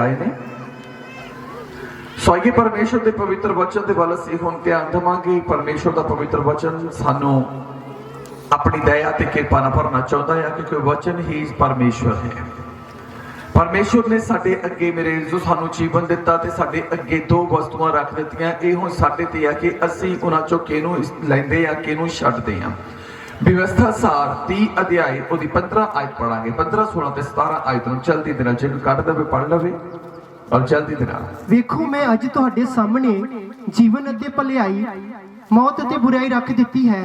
आए ने स्वाइगे परमेश्वर के पवित्र वचन के वल असीं हुण ध्यान देवांगे। परमेश्वर का पवित्र वचन सानू अपनी दया ते कृपा नाल भरना चाहुंदा है क्योंकि वचन ही परमेश्वर है। परमेश्वर ने साडे अगे मेरे जो सानू जीवन दिता ते साडे अगे दो वस्तुआं रख दित्तियां। ये हुण साडे ते आ कि असीं उन्हां चों किहनूं लैंदे आ किहनूं छड्डदे आ। व्यवस्था सार 30 अध्याय उहदी 15 आयत पढ़ांगे। 15 16 ते 17 आयत नूं जल्दी दे नाल जे कोई कढ दवे पढ़ लवे और जल्दी दे नाल। वेखो मैं अज तुहाडे सामने जीवन अते भलाई मौत अते बुराई रख दित्ती है।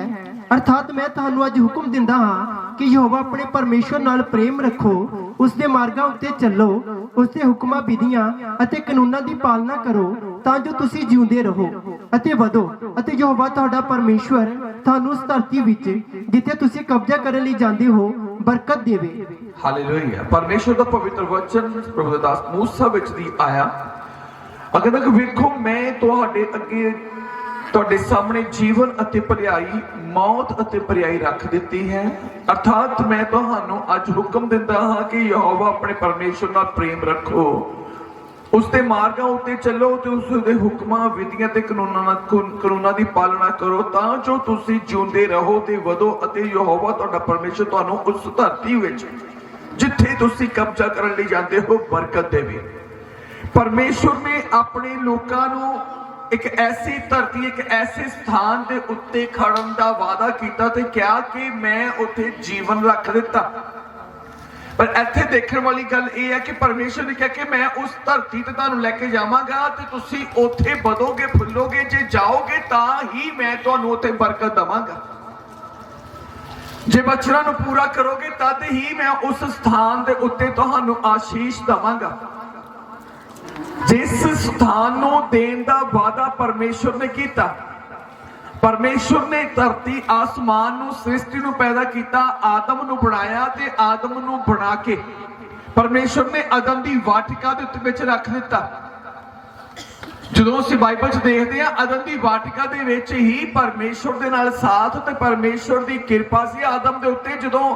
अर्थात मैं तुहानू अज हुक्म दिंदा हां कि यहोवा अपने परमेश्वर नाल प्रेम रखो, उसदे मार्गां उत्ते चलो, उसदे हुक्मां विधियां अते कानूनां दी पालना करो तां जो तुसीं जिउंदे रहो अते वधो अते यहोवा तुहाडा परमेश्वर तुहानू उस धरती विच जिथे तुसीं कब्जा करन लई जांदे हो बरकत देवे। हालेलुया। परमेश्वर का पवित्र वचन प्रभु दा दास मूसा विच दी आया। अगर तक वेखो मैं तुहाडे अगे तुहाडे सामने जीवन अते भलाई मौत अते भलाई रख दित्ती है। अर्थात मैं तुहानू अज हुक्म दिंदा हां कि यहोवा अपने परमेश्वर नाल प्रेम रखो, उसके मार्गां उत्ते चलो ते उसदे हुक्मां विधियां ते कानूनां दी पालना करो तां जो तुसीं जिउंदे रहो ते वधो अते यहोवा तुहाडा परमेश्वर तुहानू उस धरती विच जिथे तुसीं कब्जा करन लई जांदे हो बरकत देवे। परमेश्वर ने अपने लोकां नू एक ऐसी धरती एक ऐसे स्थान के उत्ते खड़न का वादा किया ते क्या कि मैं उत्थे जीवन रख दिता। पर इत्थे देखने वाली गल यह है कि परमेश्वर ने कहा कि मैं उस धरती ते तुहानू लैके जावांगा ते तुसीं उत्थे वधोगे फुलोगे, जे जाओगे तां ही मैं तुहानू उत्थे बरकत देवांगा। जे वचनां नू पूरा करोगे तद ही मैं उस स्थान के उत्ते तुहानू आशीष देवांगा। जिस स्थान नू देन दा वादा परमेश्वर ने किया। परमेश्वर ने धरती आसमान नू सृष्टि नू पैदा किया, आदम नू बनाया ते आदम नू बना के परमेश्वर ने अदन दी वाटिका दे उत्ते विच रख दिता। जदों असीं बाइबल च देखदे आ अदन दी वाटिका दे विच ही परमेश्वर दे नाल साथ ते परमेश्वर दी कृपा सी आदम दे उत्ते। जदों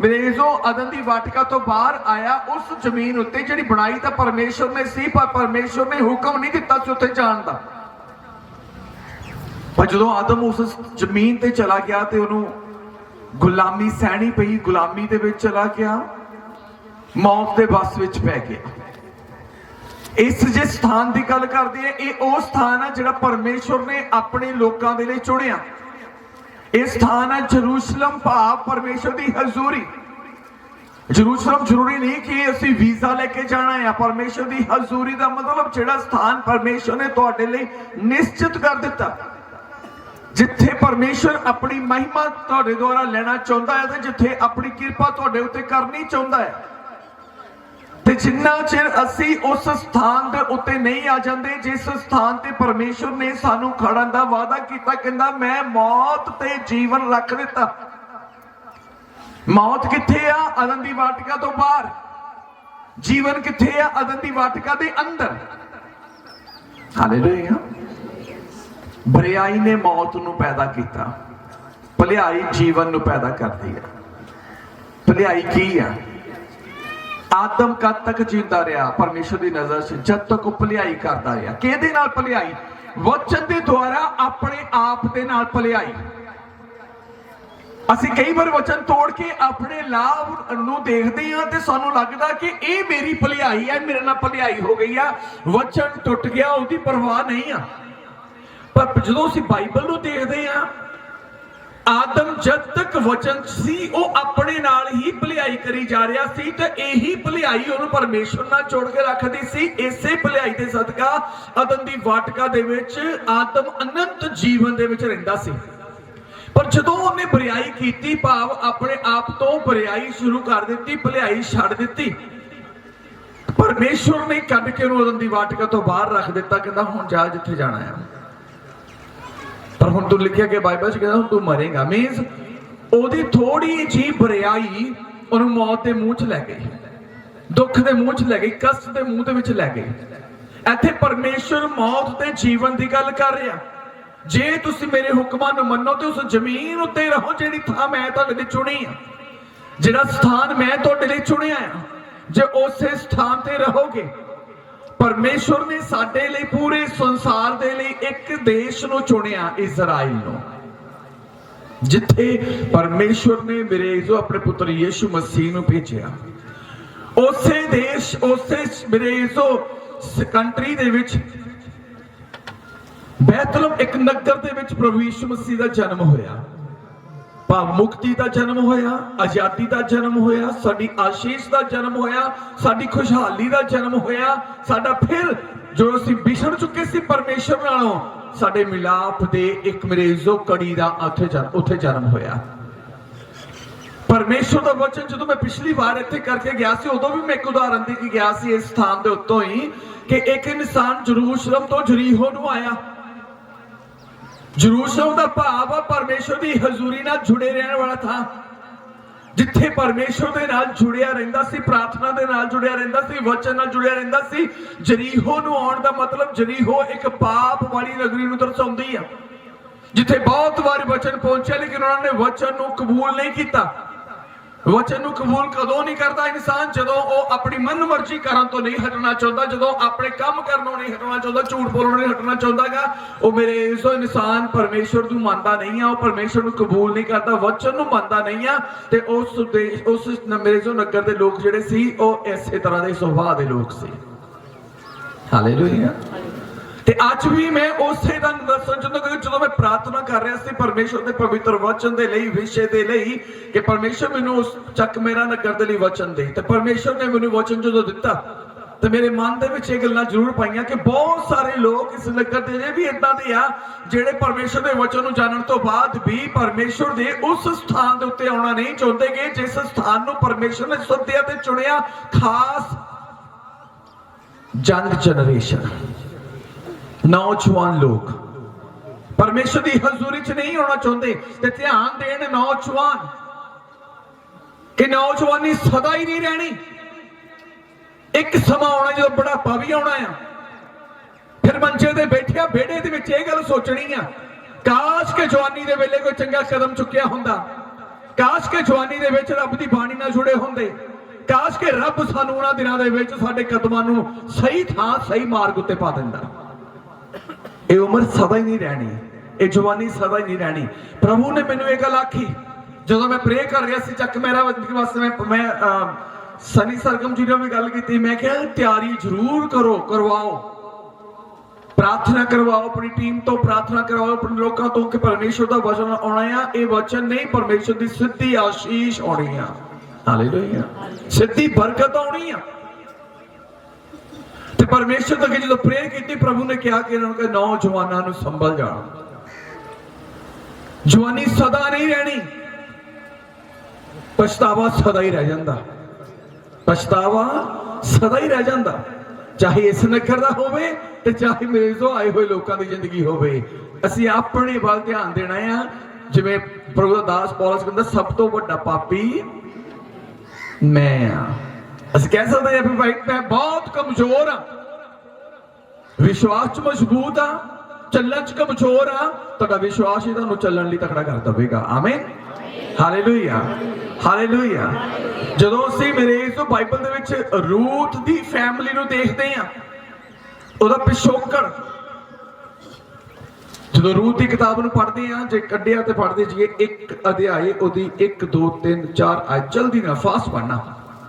मेरेजो अदन दी वाटिका तो बाहर आया उस जमीन उत्ते जिहड़ी बनाई तां परमेश्वर ने सी, पर परमेश्वर ने हुक्म नहीं दिता सी उत्थे जाण दा। पर जदों आदम उस जमीन ते चला गया ते उहनूं गुलामी सहनी पई, गुलामी दे विच चला गया, मौत दे बस विच पै गया। इस जिस स्थान की गल करते हैं ये वो स्थान है जिहड़ा परमेश्वर ने अपने लोगों के लिए चुनिया। यह स्थान है जरूसलम, भाव परमेश्वर की हजूरी। जरूसलम जरूरी नहीं कि असीं वीजा लेके जाना है। परमेश्वर की हजूरी का मतलब जिहड़ा स्थान परमेश्वर ने तुहाडे लई निश्चित कर दिता, जिथे परमेश्वर अपनी महिमा तुहाडे द्वारा लेना चाहुंदा है, जिथे अपनी कृपा तुहाडे उत्ते करनी चाहुंदा है। ते जिन्ना चिर असी उस स्थान दे उत्ते नहीं आ जांदे जिस स्थान ते परमेश्वर ने सानू खड़न दा वादा कीता, कहंदा मैं मौत ते जीवन रख दिता। मौत किथे आ? अदन दी वाटिका तो बाहर। जीवन किथे आ? अदन दी वाटिका दे अंदर। हालेलुया। बुराई ने मौत नू पैदा किया, भलाई जीवन नू पैदा करती है। भलाई की है? आदम कद तक जींदा रहा परमेश्वर की नजर से? जब तक भलाई करता रहा। किहदे नाल भलाई? वचन के द्वारा अपने आप दे नाल भलाई। असीं कई बार वचन तोड़ के अपने लाभ नूं देखदे हां ते सानूं लगदा कि ये मेरी भलाई है, मेरे नाल भलाई हो गई है, वचन टुट गया, उसकी परवाह नहीं आ। पर जदों असीं बाइबल नूं देखदे हां आदम जब तक वचन सी वो अपने नाल ही भलाई करी जा रहा सी ते यही भलाई उन्हें परमेश्वर नाल जोड़ के रखदी सी। इसे भलाई दे सदका अदन दी वाटिका दे विच आदम अनंत जीवन दे विच रहिंदा सी। पर जदों उन्हें बुराई कीती, भाव अपने आप तो बुराई शुरू कर दी, भलाई छड्ड दित्ती, परमेश्वर ने कढ के उन्हें अदन दी वाटिका तो बाहर रख दिता। कहंदा हुण जा जिथे जाना है। पर हुण तू लिखिया कि बाइबल च कहंदा हुण तू मरेगा। मीनस ओदी थोड़ी जी बुराई उन्हें मौत के मुंह च लै गई, दुख के मुंह च लै गई, कष्ट के मुंह दे विच लै गई। इत्थे परमेश्वर मौत ते जीवन की गल कर रहा। जे तुसीं मेरे हुक्मां नूं मन्नो ते उस जमीन उत्ते रहो जिहड़ी थां मैं तुहाडे लई चुनी आ, जिहड़ा स्थान मैं तुहाडे लई चुनिया आ। जे उस स्थान ते रहोगे परमेश्वर ने साडे लिए पूरे संसार दे लिए एक देश नूं चुनिया, इजराइल नूं, जिथे परमेश्वर ने मेरे जो अपने पुत्र यीशु मसीह नूं भेजिया। उसे देश, उसे मेरे जो कंट्री दे विच बैतलहम एक नगर दे विच प्रभु यीशु मसीह दा जन्म होया। भाव मुक्ति दा जन्म होया, आजादी दा जन्म होया, साडी आशीष दा जन्म होया, साडी खुशहाली दा जन्म होया, साडा फिर जो असीं विछड़ चुके सी परमेश्वर नालों, साडे मिलाप दे एक मरीजो कड़ी दा उत्थे जन्म होया। परमेश्वर दा वचन जदों मैं पिछली बार इत्थे करके गया सी, उदों भी मैं एक उदाहरण दे के गया सी इस स्थान दे उत्तों ही, कि एक इंसान जरूशलम तो जरीहो नूं आया। जरूशलम दा भाव परमेश्वर दी हजूरी नाल जुड़े रहने वाला था, जिथे परमेश्वर दे नाल जुड़िया रहिंदा सी, प्रार्थना दे नाल जुड़िया रहिंदा सी, वचन नाल जुड़िया रहिंदा सी। जरीहो नूं आउण दा मतलब, जरीहो एक पाप वाली नगरी नूं दर्शाउंदी है, जिथे बहुत बार वचन पहुंचा लेकिन उन्होंने वचन नूं कबूल नहीं किया। वचन नूं कबूल कदों नहीं करता इंसान, जदों वो अपनी मन मर्जी करन तो नहीं हटना चाहता, जदों अपने काम करनों नहीं हटना चाहता, झूठ बोलनों नहीं हटना चाहता, वो मेरे जो इंसान परमेश्वर नूं मनदा नहीं है, वो परमेश्वर नूं कबूल नहीं करता, वचन नूं मनदा नहीं है। ते उस मेरे जो नगर दे लोग जिहड़े सी, वो इसे तरह दे सुभाव दे लोग सी। हालेलुया। ते अज भी मैं उसे दा दर्शन जो मैं प्रार्थना कर रहा सी परमेश्वर के पवित्र वचन दे लई, विषय दे लई, कि परमेश्वर मैनूं उस चक मेरा नगर दे लई वचन दे, ते परमेश्वर ने मैनूं वचन जो दिता, तो मेरे मन दे विच ये गल्लां जरूर पाईयां कि बहुत सारे लोग इस नगर दे भी इदां दे आ जिहड़े परमेश्वर दे वचन नूं जानन तो बाद भी परमेश्वर दे उस स्थान दे उत्ते आउणा नहीं चाहुंदे कि जिस स्थान नूं परमेश्वर ने सद्दिया ते चुनिया। खास यंग जनरेशन, नौजवान लोग परमेश्वर की हजूरी च नहीं होना चाहते। ते ध्यान देन नौजवान कि नौजवानी सदा ही नहीं रहनी, एक समा आना जो बुढ़ापा भी आना है, फिर मंचे ते बैठिया बेड़े दे विच इह गल सोचनी है, काश के जवानी दे वेले कोई चंगा कदम चुकिया हुंदा, काश के जवानी दे विच रब दी बाणी नाल जुड़े हुंदे, काश के रब सानूं उहनां दिनां दे विच साडे कदमां नूं सही थां सही मार्ग उत्ते पा दिंदा। ये उम्र सदा ही नहीं रहनी, ये जवानी सदा ही नहीं रहनी। प्रभु ने मैनू एक गल आखी जो मैं प्रे कर रहा सी चक मेरा वास्ते, मैं सनी सरगम जी ने भी गल की, मैं क्या तैयारी जरूर करो, करवाओ, प्रार्थना करवाओ, अपनी टीम तो प्रार्थना करवाओ, अपने लोगों तो कि परमेश्वर का वचन आना है। ये वचन नहीं, परमेश्वर की सीधी आशीष आनी है। हालेलुया। सीधी बरकत आनी है। परमेश्वर तक जो प्रेयर की, प्रभु ने कहा कि इन्होंने नौजवानों को संभल जा, जवानी सदा नहीं रहनी, पछतावा सदा ही रह जाता, पछतावा सदा ही रह जाता, चाहे इस नगर का होवे ते चाहे मेरे जो आए हुए लोगों की जिंदगी होवे। असीं अपने वाल ध्यान देना है, जिवें प्रभु दास पौलुस कहंदा सब तो वड्डा पापी मैं हाँ। असीं कह सकते हैं भाई मैं बहुत कमजोर हाँ, विश्वास च मजबूत हाँ, चलन च कमजोर हाँ, तुहाडा विश्वास ही तुहानूं चलण लई तकड़ा कर देवेगा। आमीन, हालेलुया, हालेलुया। जदों असीं मेरे इस बाइबल दे विच रूथ दी फैमिली नूं देखदे हां, उहदा पिछोकड़, जदों रूथ की किताब नूं पढ़दे हां, जे कड्ढिया ते पढ़दे जाइए एक अध्याय ओहदी 1 2 3 4 आयत, जल्दी नाल फास्ट पढ़ना।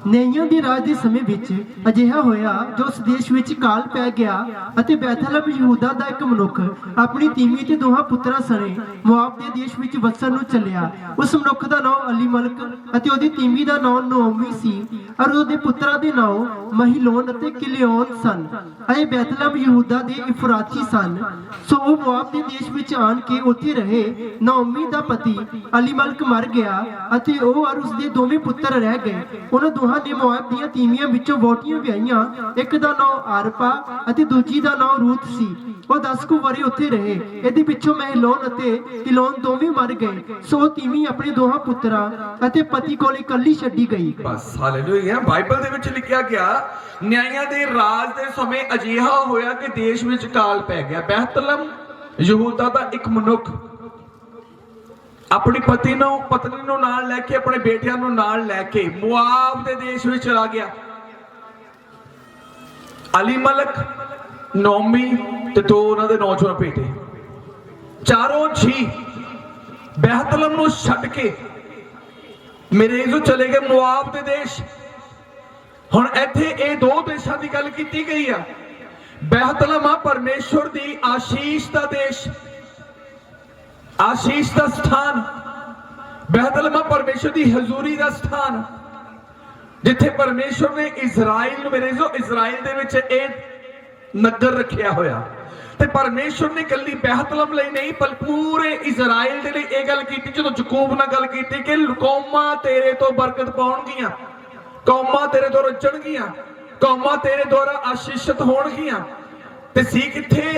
ਨੇਈਆਂ ਦੀ ਰਾਜ ਦੇ ਸਮੇਂ ਵਿੱਚ ਅਜਿਹਾ ਹੋਇਆ ਜੋ ਉਸ ਦੇਸ਼ ਵਿੱਚ ਕਾਲ ਪੈ ਗਿਆ ਅਤੇ ਬੈਥਲਹਮ ਯਹੂਦਾ ਦਾ ਇੱਕ ਮਨੁੱਖ ਆਪਣੀ ਤੀਵੀਂ ਤੇ ਦੋਹਾਂ ਪੁੱਤਰਾਂ ਸਣੇ ਮੁਆਬ ਦੇ ਦੇਸ਼ ਵਿੱਚ ਵਸਣ ਨੂੰ ਚੱਲਿਆ। ਉਸ ਮਨੁੱਖ ਦਾ ਨਾਮ ਅਲੀਮਲਕ ਅਤੇ ਉਹਦੀ ਤੀਵੀਂ ਦਾ ਨਾਮ ਨੋਮੀ ਸੀ ਔਰ ਉਹਦੇ ਪੁੱਤਰਾਂ ਦੇ ਨਾਮ ਮਹਿਲੋਨ ਅਤੇ ਕਿਲਿਓਨ ਸਨ। ਇਹ ਬੈਥਲਹਮ ਯਹੂਦਾ ਦੇ ਇਫਰਾਤੀ ਸਨ। ਸੋ ਉਹ ਮੁਆਬ ਦੇ ਦੇਸ਼ ਵਿੱਚ ਆਣ ਕੇ ਉੱਥੇ ਰਹੇ। ਨੋਮੀ ਦਾ ਪਤੀ ਅਲੀਮਲਕ ਮਰ ਗਿਆ ਅਤੇ ਉਹ ਔਰ ਉਸਦੇ ਦੋਵੇਂ ਪੁੱਤਰ ਰਹਿ ਗਏ। ਉਹਨਾਂ ਦੋਹਾਂ ਨੇ ਮੁਆਬ ਦੀਆਂ ਤੀਵੀਆਂ ਵਿੱਚੋਂ ਵਹੁਟੀਆਂ ਵਿਆਹੀਆਂ। ਇੱਕ ਦਾ ਨਾਮ ਆਰਪਾ ਅਤੇ ਦੂਜੀ ਦਾ ਨਾਮ ਰੂਥ ਸੀ। ਉਹ 10 ਕੁ ਵਰੇ ਉੱਥੇ ਰਹੇ। ਇਹਦੇ ਪਿੱਛੋਂ ਮਹਿਲੋਨ ਅਤੇ ਕਿਲੋਨ ਦੋਵੇਂ ਮਰ ਗਏ। ਸੋ ਉਹ ਤੀਵੀਂ ਆਪਣੇ ਦੋਹਾਂ ਪੁੱਤਰਾਂ ਅਤੇ ਪਤੀ ਕੋਲ ਇਕੱਲੀ ਛੱਡੀ ਗਈ। ਬਸ ਹਾਲੇਲੂਇਆ। ਬਾਈਬਲ ਦੇ ਵਿੱਚ ਲਿਖਿਆ ਗਿਆ ਨਿਆਂਇਆਂ ਦੇ ਰਾਜ ਦੇ ਸਮੇਂ ਅਜਿਹਾ ਹੋਇਆ ਕਿ ਦੇਸ਼ ਵਿੱਚ ਕਾਲ ਪੈ ਗਿਆ। ਬੈਤਲਹਮ ਯਹੂਦਾ ਦਾ ਇੱਕ ਮਨੁੱਖ अपनी पत्नी नाल लैके अपने बेटियां नाल लैके मुआब दे देश में चला गया। अली मलक, नौमी ते दो उन्हां दे नौजवान बेटे, चारों जी बैतलहम नूं छड्ड के मेरे जो चले गए मुआब दे देश। हुण इत्थे ये दो देशां दी गल कीती गई आ। बैतलहम आ परमेश्वर दी आशीष दा देश, आशीष दा स्थान। बैतलहम परमेश्वर दी हजूरी दा स्थान, जिथे परमेश्वर ने इजराइल मेरे जो इजराइल दे विच एक नगर रखिया होया। ते परमेश्वर ने कल्ली बैतलहम लई नहीं पर पूरे इजराइल दे लई यह गल कीती जदों यकूब नाल गल कीती कि कौमां तेरे तो बरकत पाउणगियां, कौमां तेरे तो रचणगियां, कौमां तेरे द्वारा आशीषित होणगियां। ते सी किथे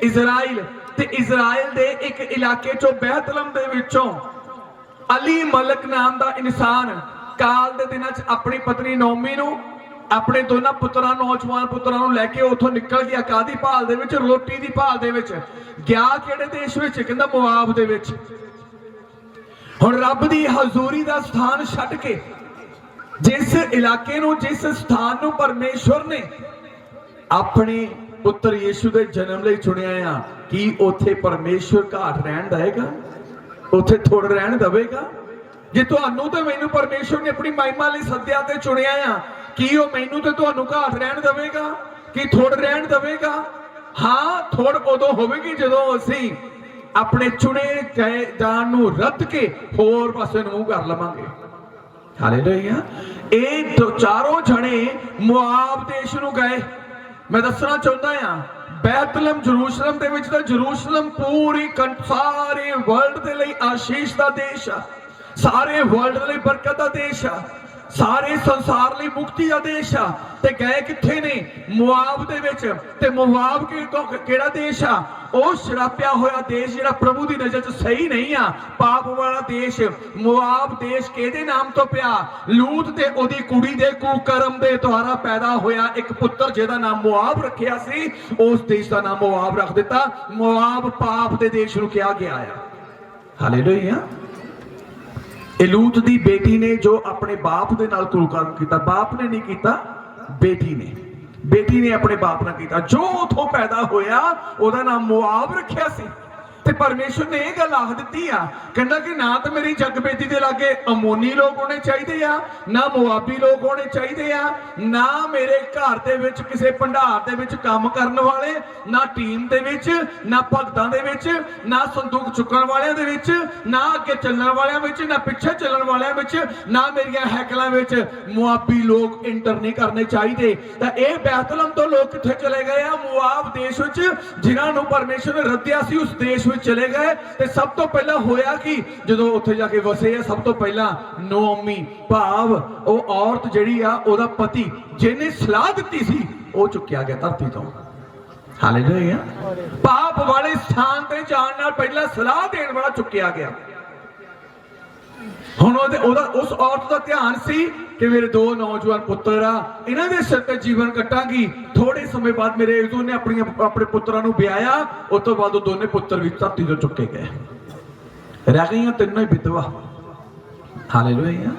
इजराइल, ते इजराइल दे एक इलाके चों बैतलहम दे विचों अली मलक नाम दा इंसान काल दे दिनां च अपनी पत्नी नौमी नूं अपने दोनों पुत्रां नौजवान पुत्रां नूं लैके उथों निकल गया। कादी भाल दे विच? रोटी दी भाल दे विच। गया किहड़े देश विच? कहंदा मुआब दे विच। हुण रब दी हजूरी दा स्थान छड्ड के जिस इलाके नूं जिस स्थान नूं परमेश्वर ने अपने पुत्र यीशु दे जन्म लई चुनिया आ, की उथे परमेश्वर घाट रहण देगा? उथे थोड़ रहण देवेगा? जे तुहानू ते मैनू परमेश्वर ने अपनी महिमा लई सद्दिया ते चुनिया आ, की वो मैनू ते तुहानू घाट रहण देवेगा कि थोड़ रहण देवेगा? हाँ, थोड़ उदों होवेगी जदों असीं अपने चुने गए जान नूं रद्द के होर पासे नूं मूंह कर लवांगे। हालेलुया। ये दो चारों जने मुआब देश नूं गए। मैं दसना चाहुंदा हां बैतलहम जरूसलम दे विच तां जरूसलम पूरी सारे वर्ल्ड दे लई आशीष दा देश आ, सारे वर्ल्ड लई बरकत दा देश आ, सारे संसार लई मुक्ति दा देश आ। ते गए किथे ने? मुआब दे विच। ते मुआब केड़ा देश आ? ओ शरापिया होया देश जिहड़ा प्रभु दी नजर च सही नहीं आ, पाप वाला देश। मुआब देश किहदे नाम तो पिया? लूत ते ओदी कुड़ी दे कुकर्म दे द्वारा पैदा होया एक पुत्र जिहदा नाम मुआब रखिया सी, उस देश दा नाम मुआब रख दिता। मुआब पाप दे देश नूं किहा गया है। हालेलुया। लूत दी बेटी ने जो अपने बाप दे नाल कुकर्म कीता, बाप ने नहीं कीता, बेटी ने अपने बाप नाल कीता। जो उथों पैदा होया ओदा नाम मुआब रखिया सी। ते परमेश्वर ने यह गल आख दी आ, कहंदा कि ना तो मेरी जगबेदी दे लागे अमोनी लोग होने चाहिए आ, ना मुआबी लोग होने चाहिए आ, ना मेरे घर दे विच किसे भंडार दे विच काम करन वाले, ना टीम दे विच, ना भगतां दे विच, ना संदूक चुकण वालियां दे विच, ना अगे चलण वालियां विच, ना पिछे चलण वालियां विच, ना मेरियां हैकलां विच मुआबी लोग इंटर नहीं करने चाहिए। तां इह बैतलहम तो लोग कित्थे चले गए आ? मुआब देश विच, जिन्हां नूं परमेश्वर ने रद्दिया सी उस देश चले गए। ते सब तो पहला होया कि जदों उत्थे जाके वसे सब तो पहला नौमी भाव ओ औरत जिहड़ी आ ओदा पति जिहने सलाह दित्ती सी ओ चुक्या गया धरती तो। हालेलुया। पाप वाले स्थान ते जाण नाल पहला सलाह देण वाला चुक्या गया। हुण उस औरत का ध्यान सी कि मेरे दो नौजवान पुत्र आ, इन्हां दे सिर ते जीवन कट्टांगी। थोड़े समय बाद मेरे ने अपने पुत्रां नूं ब्याया, उस तो बाद दोनों पुत्र भी धरती तो चुके गए, रह गई तीनों ही विधवा। हालेलुया।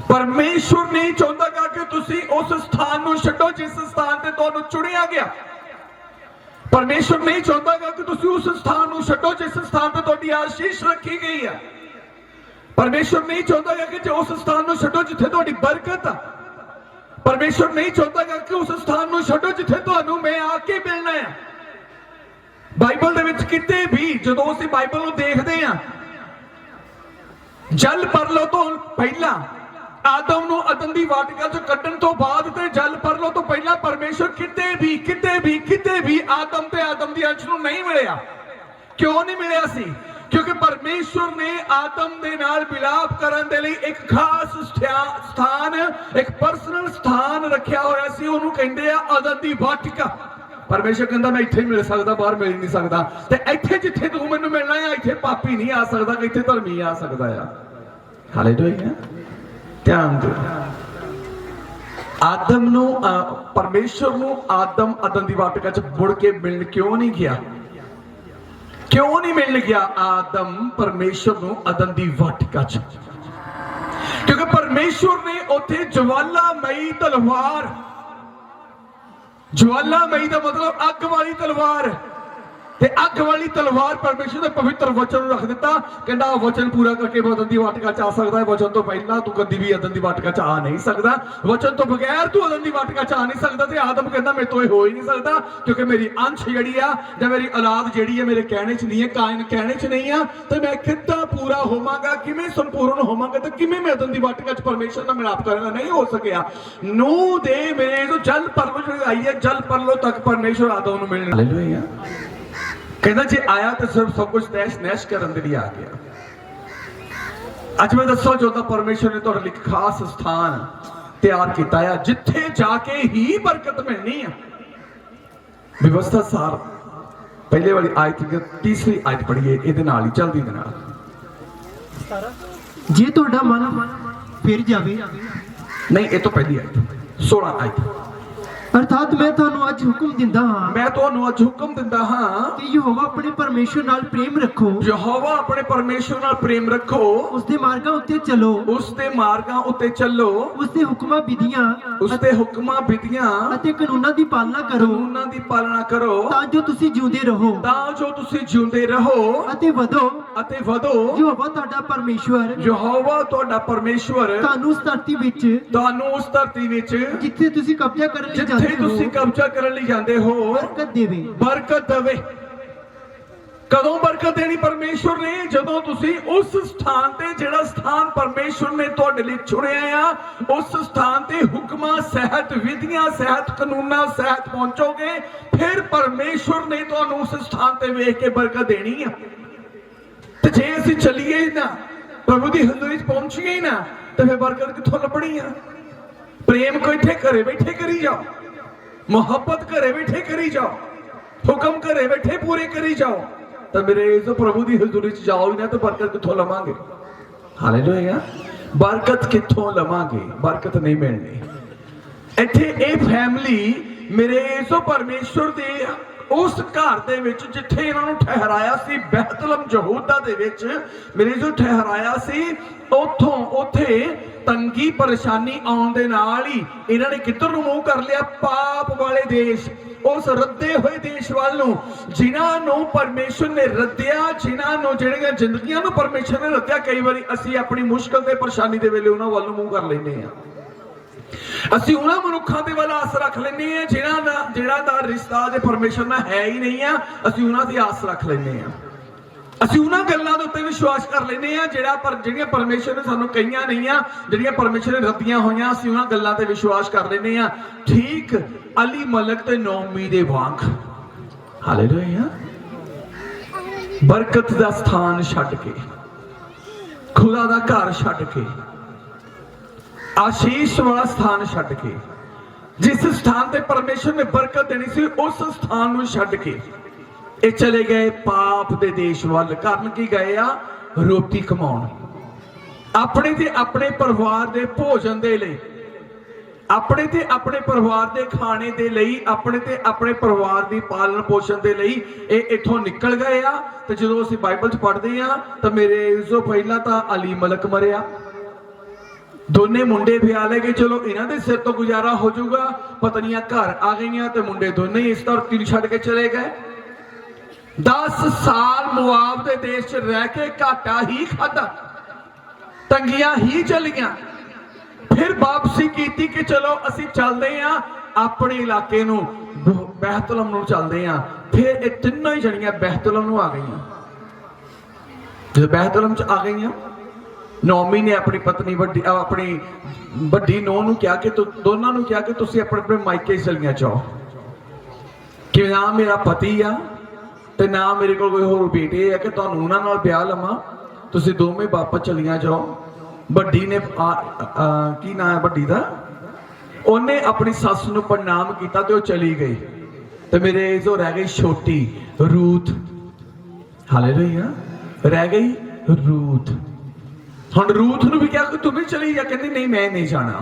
परमेश्वर नहीं चाहता कि तुसी उस स्थान नूं छड्डो जिस स्थान ते तुहानूं चुनिया गया। परमेश्वर नहीं चाहता कि तुसी उस स्थान नूं छड्डो जिस स्थान ते तुहाडी आशीष रखी गई है। परमेश्वर नहीं चाहता कि उस स्थान को छड्डो जिथे तुहाडी बरकत आ। परमेश्वर नहीं चाहता कि उस स्थान को छड्डो जिथे तुहानूं मैं आके मिलना है। बाइबल दे विच किते भी जदों असीं बाइबल नूं देखदे हां, जल परलो तो पहला आदम नूं अदन दी वाटिका चों कड्डण तो बाद ते जल परलो तो पहला परमेश्वर किते भी आदम ते आदम दी अंश नूं नहीं मिलिया। क्यों नहीं मिलिया सी? क्योंकि परमेश्वर ने आदम दे नाल विलाप करन दे लई एक खास स्थान, एक पर्सनल स्थान रखिया होया सी। उहनूं कहंदे आ अदन दी वाटिका। परमेश्वर कहंदा मैं इत्थे मिल सकदा, बाहर मिल नहीं सकदा। ते इत्थे जिथे तू मैनूं मिलना है, इत्थे पापी नहीं आ सकदा, इत्थे धर्मी आ सकदा आ। हालेलुया। ध्यान दो, आदम नूं परमेश्वर नूं आदम अदन दी वाटिका च मुड़ के मिलण क्यों नहीं गया? क्यों नहीं मिल गया आदम परमेश्वर नूं अदन दी वाटिका च? क्योंकि परमेश्वर ने उत्थे ज्वालामयी तलवार ज्वालामयी का मतलब अग वाली तलवार, ते अग वाली तलवार परमेश्वर ने पवित्र वचन रख दिता। कहना वचन पूरा करके अदन की वाटिका च आ सकता है, वचन तो पहला तू कभी भी अदन की वाटिका च आ नहीं सकता, वचन तो बगैर तू अदन की वाटिका च आ नहीं सकता। ते आदम कहना मेरे तो हो ही नहीं सकता, क्योंकि मेरी अंश जी है या मेरी औलाद जी है मेरे कहने च नहीं है, कायन कहने च नहीं है, तो मैं कितना पूरा होवांगा, किवें संपूर्ण होवांगा, तो किवें मैं अदन की वाटिका च परमेश्वर नाल मिलाप करूंगा। नहीं हो सकिया। नूह दे मेरे जो जल परलो आई है, जल परलो तक परमेश्वर आदम नूं मिलण। हालेलुया। कहना जे आया तो सिर्फ सब कुछ तैश नैश करने के लिए आ गया। अज मैं दसो जो परमेश्वर ने तुहाडे लई खास स्थान तैयार किया है, जिथे जाके ही बरकत मिलनी है। व्यवस्था सार पहले वाली आयत तीसरी आयत पढ़िए, ये जल्दी दे नाल। जे तुहाडा मन फिर जावे, नहीं ये तो पहली आयत 16 आयत। अर्थात मैं तुहानू अज हुक्म दिंदा हां, मैं तुहानू अज हुक्म दिंदा हां कि यहोवा अपने परमेश्वर नाल प्रेम रखो, यहोवा अपने परमेश्वर नाल प्रेम रखो, उसदे मार्गां उत्ते चलो, उसदे मार्गां उत्ते चलो, उसदे हुक्मां विधियां उसदे हुक्मां विधियां अते कानूनां दी पालना करो, कानूनां दी पालना करो, तां जो तुसीं जिउंदे रहो, तां जो तुसीं जिउंदे रहो अते वधो। यहोवा तुहाडा परमेश्वर, यहोवा तुहाडा परमेश्वर तानू उस धरती विच, तानू उस धरती विच जिथे तुसीं कब्जा करन लई जिथे तुसीं कब्जा करन लई जांदे हो बरकत देवे। बरकत देवे। कदों बरकत देनी परमेश्वर ने? जदों तुसीं उस स्थान ते, जिहड़ा स्थान परमेश्वर ने तुहाडे लई चुनिया आ, उस स्थान ते हुक्मां सहित, विधियां सहित, कानूनां सहित पहुंचोगे, फिर परमेश्वर ने तुहानू उस स्थान ते वेख के बरकत देनी है। ते जे असीं चलीए ही ना, प्रभु दी हज़ूरी च पहुंचीए ही ना, तो फिर बरकत कित्थों लभणी है? प्रेम को इत्थे घरे बैठे करी जाओ, मोहब्बत घरे बैठे करी जाओ, हुक्म घरे बैठे पूरे करी जाओ, तो मेरे जो प्रभु की हजूरी च जाओ ही ना, तो बरकत कित्थों लवांगे? हालेलुया। बरकत कित्थों लवांगे? बरकत नहीं मिलनी। इत्थे ए फैमिली मेरे जो परमेश्वर दे उस घर दे विच जिथे इन्हां नूं ठहराया सी, बैतलहम यहूदा दे विच मेरे जो ठहराया सी, उथों उथे तंगी परेशानी आउण दे नाल ही इन्हां ने किधर नूं मूंह कर लिया? पाप वाले देश, उस रद्दे हुए देश वाल नूं, जिन्हां नूं परमेश्वर ने रद्दिया, जिन्हां नूं जिहड़ियां जिंदगियां नूं परमेश्वर ने रद्दिया। कई बारी असीं अपनी मुश्किल ते परेशानी दे वेले उन्हां वाल नूं मूंह कर लैंदे आ। ਅਸੀਂ ਉਹਨਾਂ ਮਨੁੱਖਾਂ ਦੇ ਵੱਲ ਆਸ ਰੱਖ ਲੈਂਦੇ ਆ ਜਿਹੜਾ ਦਾ ਰਿਸ਼ਤਾ ਜੇ ਪਰਮੇਸ਼ਰ ਨਾਲ ਹੈ ਹੀ ਨਹੀਂ ਆ, ਅਸੀਂ ਉਹਨਾਂ ਦੀ ਆਸ ਰੱਖ ਲੈਂਦੇ ਆ। ਅਸੀਂ ਉਹਨਾਂ ਗੱਲਾਂ ਦੇ ਉੱਤੇ ਵਿਸ਼ਵਾਸ ਕਰ ਲੈਂਦੇ ਆ ਜਿਹੜੀਆਂ ਪਰਮੇਸ਼ਰ ਨੇ ਸਾਨੂੰ ਕਹੀਆਂ ਨਹੀਂ ਆ, ਜਿਹੜੀਆਂ ਪਰਮੇਸ਼ਰ ਨੇ ਰੱਦੀਆਂ ਹੋਈਆਂ, ਅਸੀਂ ਉਹਨਾਂ ਗੱਲਾਂ ਤੇ ਵਿਸ਼ਵਾਸ ਕਰ ਲੈਂਦੇ ਆ। ਠੀਕ ਅਲੀ ਮਲਕ ਤੇ ਨੌਮੀ ਦੇ ਵਾਂਗ। ਹਾਲੇਲੂਇਆ। ਬਰਕਤ ਦਾ ਸਥਾਨ ਛੱਡ ਕੇ, ਖੁਦਾ ਦਾ ਘਰ ਛੱਡ ਕੇ, आशीष वाला स्थान छड्ड के, जिस स्थान ते परमेश्वर ने बरकत देनी सी, उस स्थान नूं छड्ड के ये चले गए पाप दे देश वाल। करन की गए आ? रोटी कमाउण, अपने ते अपने परिवार दे भोजन दे लई, अपने ते अपने परिवार दे खाने दे लई, अपने ते अपने परिवार दी पालन पोषण दे लई ये इथों निकल गए आ। ते जदों असीं बाइबल च पढ़दे आ तां मेरे जो पहला तां अली मलक मरिया, दोने मुंडे ब्याह ले गए, चलो इन्हां दे सिर तो गुजारा हो जाऊगा, पत्नियां घर आ गई तो मुंडे दोने ही इस धरती नूं छड्ड के चले गए। 10 साल मुआब दे देश च रह के घाटा ही खादा, तंगियां ही चलियां, फिर वापसी की कि चलो असीं चलदे आ अपने इलाके नूं, बैतलहम नूं चलदे आ। फिर ये तीनों ही जणियां बैतलहम नूं आ गईयां। जदों बैतलहम च आ गईयां, नौमी ने अपनी पत्नी अपनी वड्डी नूंह नूं कहा कि दोनों नूं कहा कि तुसीं अपने अपने मायके चलियां जाओ, कि ना मेरा पति आ ते ना मेरे कोल कोई होर बेटे है कि तुहानूं उन्हां नाल ब्याह लवां, तुसीं दोवें वापस चलियां जाओ। वड्डी ने की नाम है वड्डी दा, उन्हें अपनी सस नूं प्रणाम किया ते ओह चली गई, ते मेरे जो रह गई छोटी रूथ। हालेलुया। रह गई रूथ। हुण रूथ नूं भी क्या कि तू भी चली जा, कहती नहीं मैं नहीं जाना,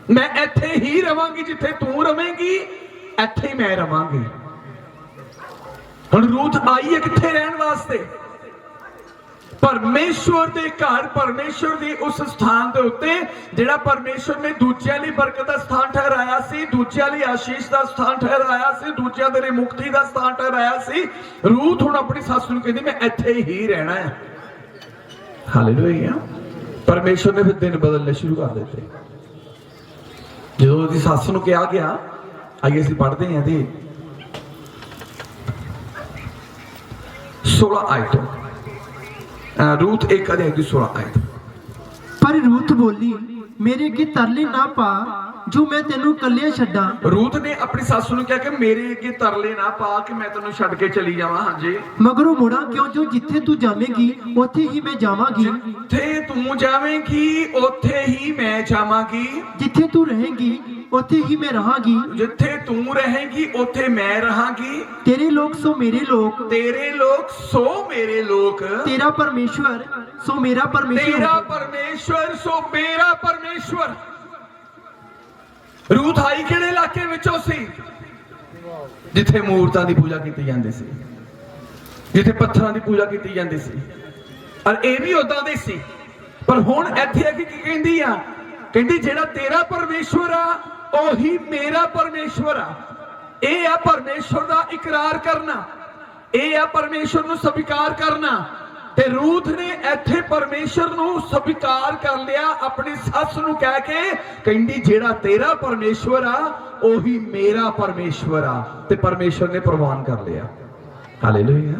मैं इत्थे ही रवांगी, जिथे तू रवेंगी इत्थे ही मैं रवांगी। हुण रूथ आई है कित्थे रहण वास्ते? परमेश्वर दे घर, परमेश्वर दी उस स्थान दे उत्ते जिहड़ा परमेश्वर ने दूजियां लई बरकत दा स्थान ठहराया सी, दूजियां लई आशीष दा स्थान ठहराया सी, दूजियां दे लई मुक्ति दा स्थान ठहराया सी, रूथ हुण अपनी सੱਸ ਨੂੰ ਕਹਿੰਦੀ मैं ਇੱਥੇ ही रहना है। हालेलुया। परमेश्वर ने फिर दिन बदलने शुरू कर दिते। ਜਦੋਂ ਉਹਦੀ ਸੱਸ ਨੂੰ ਕਿਹਾ ਗਿਆ, ਆਈਏ ਅਸੀਂ ਪੜ੍ਹਦੇ ਹਾਂ ਇਹਦੀ 16 आयत, रूथ 1 अध्याय की 16 आयत। पर रूथ बोली, मेरे अगे तरले ना पा जो मैं तेनू कल्लिया छड्डां। रूथ ने अपनी सੱਸ ਨੂੰ ਕਿਹਾ ਕਿ ਮੇਰੇ ਅੱਗੇ ਤਰਲੇ ਨਾ ਪਾ ਕਿ ਮੈਂ ਤੈਨੂੰ ਛੱਡ ਕੇ ਚਲੀ ਜਾਵਾਂ। ਹਾਂਜੀ। मगरों मुड़ा क्यों, जो जिथे तू जावेगी उथे ही मैं जावांगी। ਜਿੱਥੇ ਤੂੰ ਜਾਵੇਂਗੀ ਉੱਥੇ ਹੀ ਮੈਂ ਜਾਵਾਂਗੀ। जिथे तू रहेगी उथे ही मैं रहांगी। ਜਿੱਥੇ ਤੂੰ ਰਹੇਂਗੀ ਉੱਥੇ ਮੈਂ ਰਹਾਂਗੀ। तेरे लोग सो मेरे लोग, ਤੇਰੇ ਲੋਕ ਸੋ ਮੇਰੇ ਲੋਕ, तेरा परमेश्वर सो मेरा परमेश्वर। तेरा परमेश्वर सो मेरा परमेश्वर। रूथ आई ਕਿਹੜੇ ਇਲਾਕੇ ਵਿੱਚੋਂ ਸੀ? ਜਿੱਥੇ ਮੂਰਤਾਂ ਦੀ ਪੂਜਾ ਕੀਤੀ ਜਾਂਦੀ ਸੀ, ਜਿੱਥੇ ਪੱਥਰਾਂ ਦੀ ਪੂਜਾ ਕੀਤੀ ਜਾਂਦੀ ਸੀ, ਔਰ ਇਹ ਵੀ ਉਦਾਂ ਦੇ ਸੀ। ਪਰ ਹੁਣ ਇੱਥੇ ਆ ਕਿ ਕੀ ਕਹਿੰਦੀ ਆ? ਕਹਿੰਦੀ ਜਿਹੜਾ ਤੇਰਾ ਪਰਮੇਸ਼ਵਰ ਆ ਉਹੀ ਮੇਰਾ ਪਰਮੇਸ਼ਵਰ ਆ। ਇਹ ਆ ਪਰਮੇਸ਼ਵਰ ਦਾ ਇਕਰਾਰ ਕਰਨਾ, ਇਹ ਆ ਪਰਮੇਸ਼ਵਰ ਨੂੰ ਸਵੀਕਾਰ ਕਰਨਾ। ਤੇ रूथ ने ਇੱਥੇ ਪਰਮੇਸ਼ਰ ਨੂੰ ਸਵੀਕਾਰ ਕਰ ਲਿਆ ਆਪਣੀ ਸੱਸ ਨੂੰ ਕਹਿ ਕੇ, ਕਹਿੰਦੀ ਜਿਹੜਾ ਤੇਰਾ ਪਰਮੇਸ਼ਵਰ ਆ ਉਹੀ ਮੇਰਾ ਪਰਮੇਸ਼ਵਰ ਆ। ਤੇ ਪਰਮੇਸ਼ਰ ਨੇ ਪ੍ਰਵਾਨ ਕਰ ਲਿਆ। ਹਾਲੇਲੂਇਆ।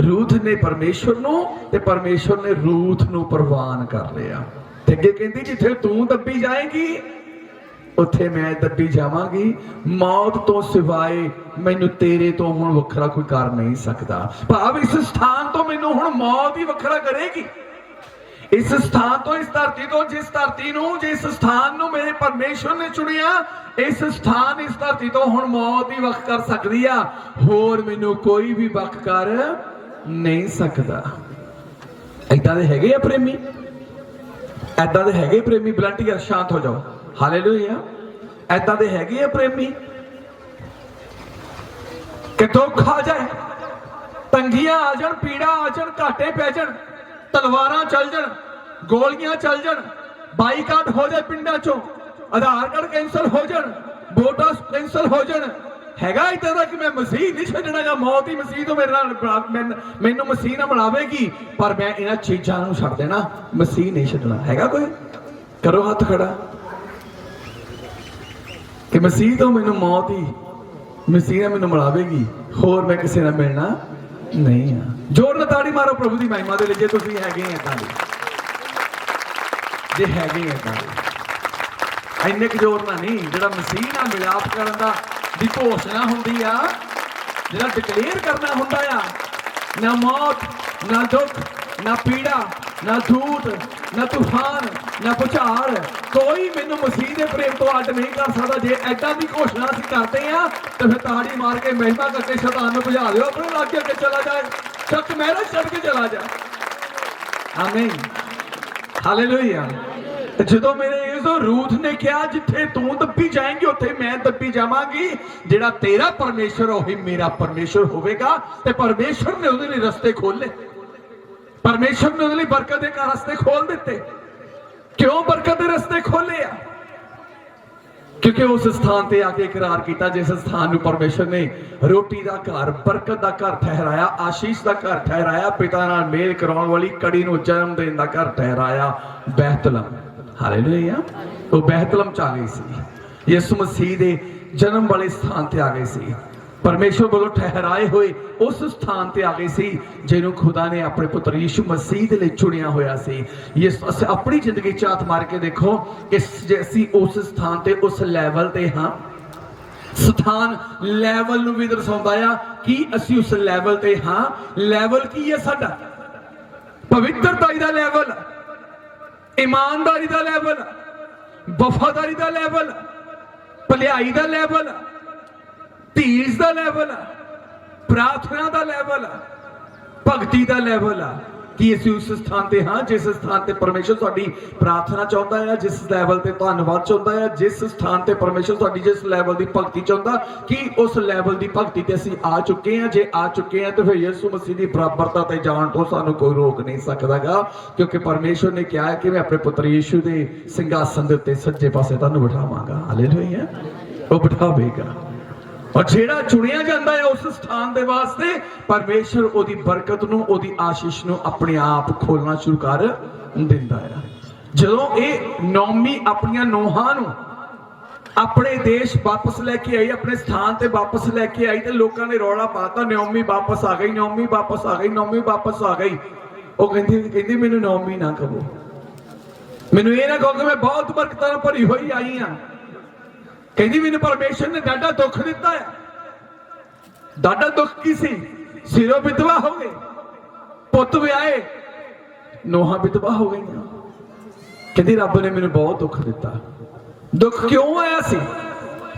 रूथ ने परमेश्वर ਨੂੰ ਤੇ ਪਰਮੇਸ਼ਰ ਨੇ रूथ ਨੂੰ ਪ੍ਰਵਾਨ ਕਰ ਲਿਆ। ਤੇ ਅੱਗੇ ਕਹਿੰਦੀ ਜਿੱਥੇ ਤੂੰ ਦੱਬੀ ਜਾਏਗੀ ਉੱਥੇ ਮੈਂ ਦੱਬੀ ਜਾਵਾਂਗੀ। ਮੌਤ ਤੋਂ ਸਿਵਾਏ ਮੈਨੂੰ ਤੇਰੇ ਤੋਂ ਹੁਣ ਵੱਖਰਾ ਕੋਈ ਕਰ ਨਹੀਂ ਸਕਦਾ। ਭਾਵ ਇਸ ਸਥਾਨ ਤੋਂ ਮੈਨੂੰ ਹੁਣ ਮੌਤ ਹੀ ਵੱਖਰਾ ਕਰੇਗੀ। ਇਸ ਸਥਾਨ ਤੋਂ, ਇਸ ਧਰਤੀ ਤੋਂ, ਜਿਸ ਧਰਤੀ ਨੂੰ, ਜਿਸ ਸਥਾਨ ਨੂੰ ਮੇਰੇ ਪਰਮੇਸ਼ਵਰ ਨੇ ਚੁਣਿਆ, ਇਸ ਸਥਾਨ, ਇਸ ਧਰਤੀ ਤੋਂ ਹੁਣ ਮੌਤ ਹੀ ਵੱਖ ਕਰ ਸਕਦੀ ਆ। ਹੋਰ ਮੈਨੂੰ ਕੋਈ ਵੀ ਵੱਖ ਕਰ ਨਹੀਂ ਸਕਦਾ। ਏਦਾਂ ਦੇ ਹੈਗੇ ਆ ਪ੍ਰੇਮੀ, ਏਦਾਂ ਦੇ ਹੈਗੇ ਪ੍ਰੇਮੀ। ਵਲੰਟੀਅਰ ਸ਼ਾਂਤ ਹੋ ਜਾਓ। ਹਾਲੇਲੂਇਆ। ਏਦਾਂ ਦੇ ਹੈਗੇ ਆ ਪ੍ਰੇਮੀ ਕਿ ਦੁੱਖ ਆ ਜਾਏ, ਤੰਗੀਆਂ ਆ ਜਾਣ, ਪੀੜਾ ਆ ਜਾਣ, ਘਾਟੇ ਪੈ ਜਾਣ, ਤਲਵਾਰਾਂ ਚੱਲ ਜਾਣ, ਗੋਲੀਆਂ ਚੱਲ ਜਾਣ, ਬਾਈਕਾਟ ਹੋ ਜਾਏ ਪਿੰਡਾਂ ਚੋਂ, ਆਧਾਰ ਕਾਰਡ ਕੈਂਸਲ ਹੋ ਜਾਣ, ਵੋਟਾਂ ਕੈਂਸਲ ਹੋ ਜਾਣ। ਹੈਗਾ ਇਦਾਂ ਦਾ ਕਿ ਮੈਂ ਮਸੀਹ ਨਹੀਂ ਛੱਡਣਾਗਾ, ਮੌਤ ਹੀ ਮਸੀਹ ਤੋਂ ਮੇਰੇ ਨਾਲ, ਮੈਨੂੰ ਮਸੀਹ ਨਾਲ ਮਿਲਾਵੇਗੀ, ਪਰ ਮੈਂ ਇਹਨਾਂ ਚੀਜ਼ਾਂ ਨੂੰ ਛੱਡ ਦੇਣਾ, ਮਸੀਹ ਨਹੀਂ ਛੱਡਣਾ। ਹੈਗਾ ਕੋਈ? ਕਰੋ ਹੱਥ ਖੜਾ ਕਿ ਮਸੀਹ ਤੋਂ ਮੈਨੂੰ ਮੌਤ ਹੀ, ਮਸੀਹ ਨਾਲ ਮੈਨੂੰ ਮਿਲਾਵੇਗੀ, ਹੋਰ ਮੈਂ ਕਿਸੇ ਨਾਲ ਮਿਲਣਾ ਨਹੀਂ ਆ। ਜ਼ੋਰ ਨਾਲ ਤਾੜੀ ਮਾਰੋ ਪ੍ਰਭੂ ਦੀ ਮਹਿਮਾ ਦੇ ਲਈ ਜੇ ਤੁਸੀਂ ਹੈਗੇ ਏਦਾਂ ਦੇ, ਜੇ ਹੈਗੇ ਏਦਾਂ ਦੇ। ਇੰਨੇ ਕੁ ਜ਼ੋਰ ਨਾਲ ਨਹੀਂ, ਜਿਹੜਾ ਮਸੀਹ ਨਾਲ ਮਿਲਾਪ ਕਰਨ ਦਾ ਦੀ ਘੋਸ਼ਣਾ ਹੁੰਦੀ ਆ, ਜਿਹੜਾ ਡਿਕਲੇਅਰ ਕਰਨਾ ਹੁੰਦਾ ਆ, ਨਾ ਮੌਤ, ਨਾ ਦੁੱਖ, ਨਾ ਪੀੜਾ, ਨਾ ਧੂਤ, ਨਾ ਤੂਫਾਨ, ਨਾ ਭੁਚਾਲ, ਕੋਈ ਮੈਨੂੰ ਮਸੀਹ ਦੇ ਪ੍ਰੇਮ ਤੋਂ ਅੱਡ ਨਹੀਂ ਕਰ ਸਕਦਾ। ਜੇ ਐਦਾਂ ਦੀ ਘੋਸ਼ਣਾ ਅਸੀਂ ਕਰਦੇ ਆ ਤਾਂ ਫਿਰ ਤਾੜੀ ਮਾਰ ਕੇ ਮਹਿਮਾ ਕਰਕੇ ਸ਼ੈਤਾਨ ਨੂੰ ਭਜਾ ਦਿਓ, ਆਪਣੇ ਲਾਗੇ ਅੱਗੇ ਚਲਾ ਜਾਏ, ਚੱਕ ਮਹਿਰਾ ਛੱਡ ਕੇ ਚਲਾ ਜਾ। ਆਮੀਨ। ਹਾਲੇਲੂਇਆ। ਜਦੋਂ ਮੇਰੇ ਇਸ ਰੂਥ ਨੇ ਕਿਹਾ ਜਿੱਥੇ ਤੂੰ ਦੱਬੀ ਜਾਏਂਗੀ ਉੱਥੇ ਮੈਂ ਦੱਬੀ ਜਾਵਾਂਗੀ, ਜਿਹੜਾ ਤੇਰਾ ਪਰਮੇਸ਼ਰ ਉਹੀ ਮੇਰਾ ਪਰਮੇਸ਼ਰ ਹੋਵੇਗਾ। ਤੇ ਪਰਮੇਸ਼ਰ ਨੇ ਉਹਦੇ ਲਈ ਰਸਤੇ ਖੋਲੇ, ਪਰਮੇਸ਼ਰ ਨੇ ਉਹਦੇ ਲਈ ਬਰਕਤ ਦੇ ਰਸਤੇ ਖੋਲ ਦਿੱਤੇ। ਕਿਉਂ ਬਰਕਤ ਦੇ ਰਸਤੇ ਖੋਲੇ ਆ? ਕਿਉਂਕਿ ਉਸ ਸਥਾਨ ਤੇ ਆ ਕੇ ਇਕਰਾਰ ਕੀਤਾ ਜਿਸ ਸਥਾਨ ਨੂੰ ਪਰਮੇਸ਼ਰ ਨੇ ਰੋਟੀ ਦਾ ਘਰ, ਬਰਕਤ ਦਾ ਘਰ ਠਹਿਰਾਇਆ, ਆਸ਼ੀਸ਼ ਦਾ ਘਰ ਠਹਿਰਾਇਆ, ਪਿਤਾ ਨਾਲ ਮੇਲ ਕਰਾਉਣ ਵਾਲੀ ਕੜੀ ਨੂੰ ਜਨਮ ਦੇਣ ਦਾ ਘਰ ਠਹਿਰਾਇਆ, ਬੈਤਲਹਮ। ਹਾਲੇਲੂਇਆ। ਉਹ ਬੈਤਲਹਮ ਚ ਆ ਗਈ ਸੀ, ਯਿਸੂ ਮਸੀਹ ਦੇ ਜਨਮ ਵਾਲੇ ਸਥਾਨ ਤੇ ਆ ਗਏ ਸੀ। ਪਰਮੇਸ਼ਰ ਵੱਲੋਂ ਠਹਿਰਾਏ ਹੋਏ ਉਸ ਸਥਾਨ ਤੇ ਆ ਗਏ ਸੀ ਜਿਹਨੂੰ ਖੁਦਾ ਨੇ ਆਪਣੇ ਪੁੱਤਰ ਯਿਸੂ ਮਸੀਹ ਦੇ ਲਈ ਚੁਣਿਆ ਹੋਇਆ ਸੀ। ਅਸੀਂ ਆਪਣੀ ਜ਼ਿੰਦਗੀ ਚ ਹੱਥ ਮਾਰ ਕੇ ਦੇਖੋ ਕਿ ਜੇ ਅਸੀਂ ਉਸ ਸਥਾਨ ਤੇ, ਉਸ ਲੈਵਲ ਤੇ ਹਾਂ। ਸਥਾਨ ਲੈਵਲ ਨੂੰ ਵੀ ਦਰਸਾਉਂਦਾ ਆ ਕਿ ਅਸੀਂ ਉਸ ਲੈਵਲ ਤੇ ਹਾਂ। ਲੈਵਲ ਕੀ ਹੈ ਸਾਡਾ? ਪਵਿੱਤਰਤਾ ਦਾ ਲੈਵਲ, ਈਮਾਨਦਾਰੀ ਦਾ ਲੈਵਲ, ਵਫਾਦਾਰੀ ਦਾ ਲੈਵਲ, ਭਲਾਈ ਦਾ ਲੈਵਲ, ਧੀਰਜ ਦਾ ਲੈਵਲ, ਪ੍ਰਾਰਥਨਾ ਦਾ ਲੈਵਲ, ਭਗਤੀ ਦਾ ਲੈਵਲ, कि ਅਸੀਂ ਉਸ ਸਥਾਨ ਤੇ ਹਾਂ ਜਿਸ ਸਥਾਨ ਤੇ ਪਰਮੇਸ਼ਰ ਤੁਹਾਡੀ ਪ੍ਰਾਰਥਨਾ ਚਾਹੁੰਦਾ ਹੈ, ਜਿਸ ਲੈਵਲ ਤੇ ਧੰਨਵਾਦ ਚਾਹੁੰਦਾ ਹੈ, ਜਿਸ ਸਥਾਨ ਤੇ ਪਰਮੇਸ਼ਰ ਤੁਹਾਡੀ ਜਿਸ ਲੈਵਲ ਦੀ ਭਗਤੀ ਚਾਹੁੰਦਾ, ਕਿ ਉਸ ਲੈਵਲ ਦੀ ਭਗਤੀ ਤੇ ਅਸੀਂ ਆ ਚੁੱਕੇ ਹਾਂ। ਜੇ ਆ ਚੁੱਕੇ ਹਾਂ ਤਾਂ ਫਿਰ ਯਿਸੂ ਮਸੀਹ ਦੀ ਬਰਾਬਰਤਾ ਤੇ ਜਾਣ ਤੋਂ ਸਾਨੂੰ ਕੋਈ ਰੋਕ ਨਹੀਂ ਸਕਦਾਗਾ, ਕਿਉਂਕਿ ਪਰਮੇਸ਼ਰ ਨੇ ਕਿਹਾ ਹੈ ਕਿ ਮੈਂ ਆਪਣੇ ਪੁੱਤਰ ਯਿਸੂ ਦੇ ਸਿੰਘਾਸਨ ਦੇ ਉੱਤੇ ਸੱਜੇ ਪਾਸੇ ਤੁਹਾਨੂੰ ਬਿਠਾਵਾਂਗਾ। ਹਾਲੇਲੂਇਆ। ਉਹ ਬਿਠਾਵੇਗਾ। और जेड़ा चुनिया जाता है उस स्थान के वास्ते परमेश्वर ओदी बरकत नूं, ओदी आशीष नूं अपने आप खोलना शुरू कर दिंदा है। जदों ये नौमी अपनियां नोहां नूं अपने देश वापस लैके आई, अपने स्थान ते वापस लैके आई, तो लोगों ने रौला पाता नौमी वापस आ गई, नौमी वापस आ गई, नौमी वापस आ गई। वो कहती मैनू नौमी ना कहो, मैनू ये ना कहो कि मैं बहुत बरकतां नाल भरी हुई आई हाँ। कहती मैंने परमेश्वर ने डाडा दुख दिता है। डाडा दुख की सी? सिरों विधवा हो गए, पुत विआहे, नोहा विधवा हो गई। कहती रब ने मैंने बहुत दुख दिता। दुख क्यों आया सी?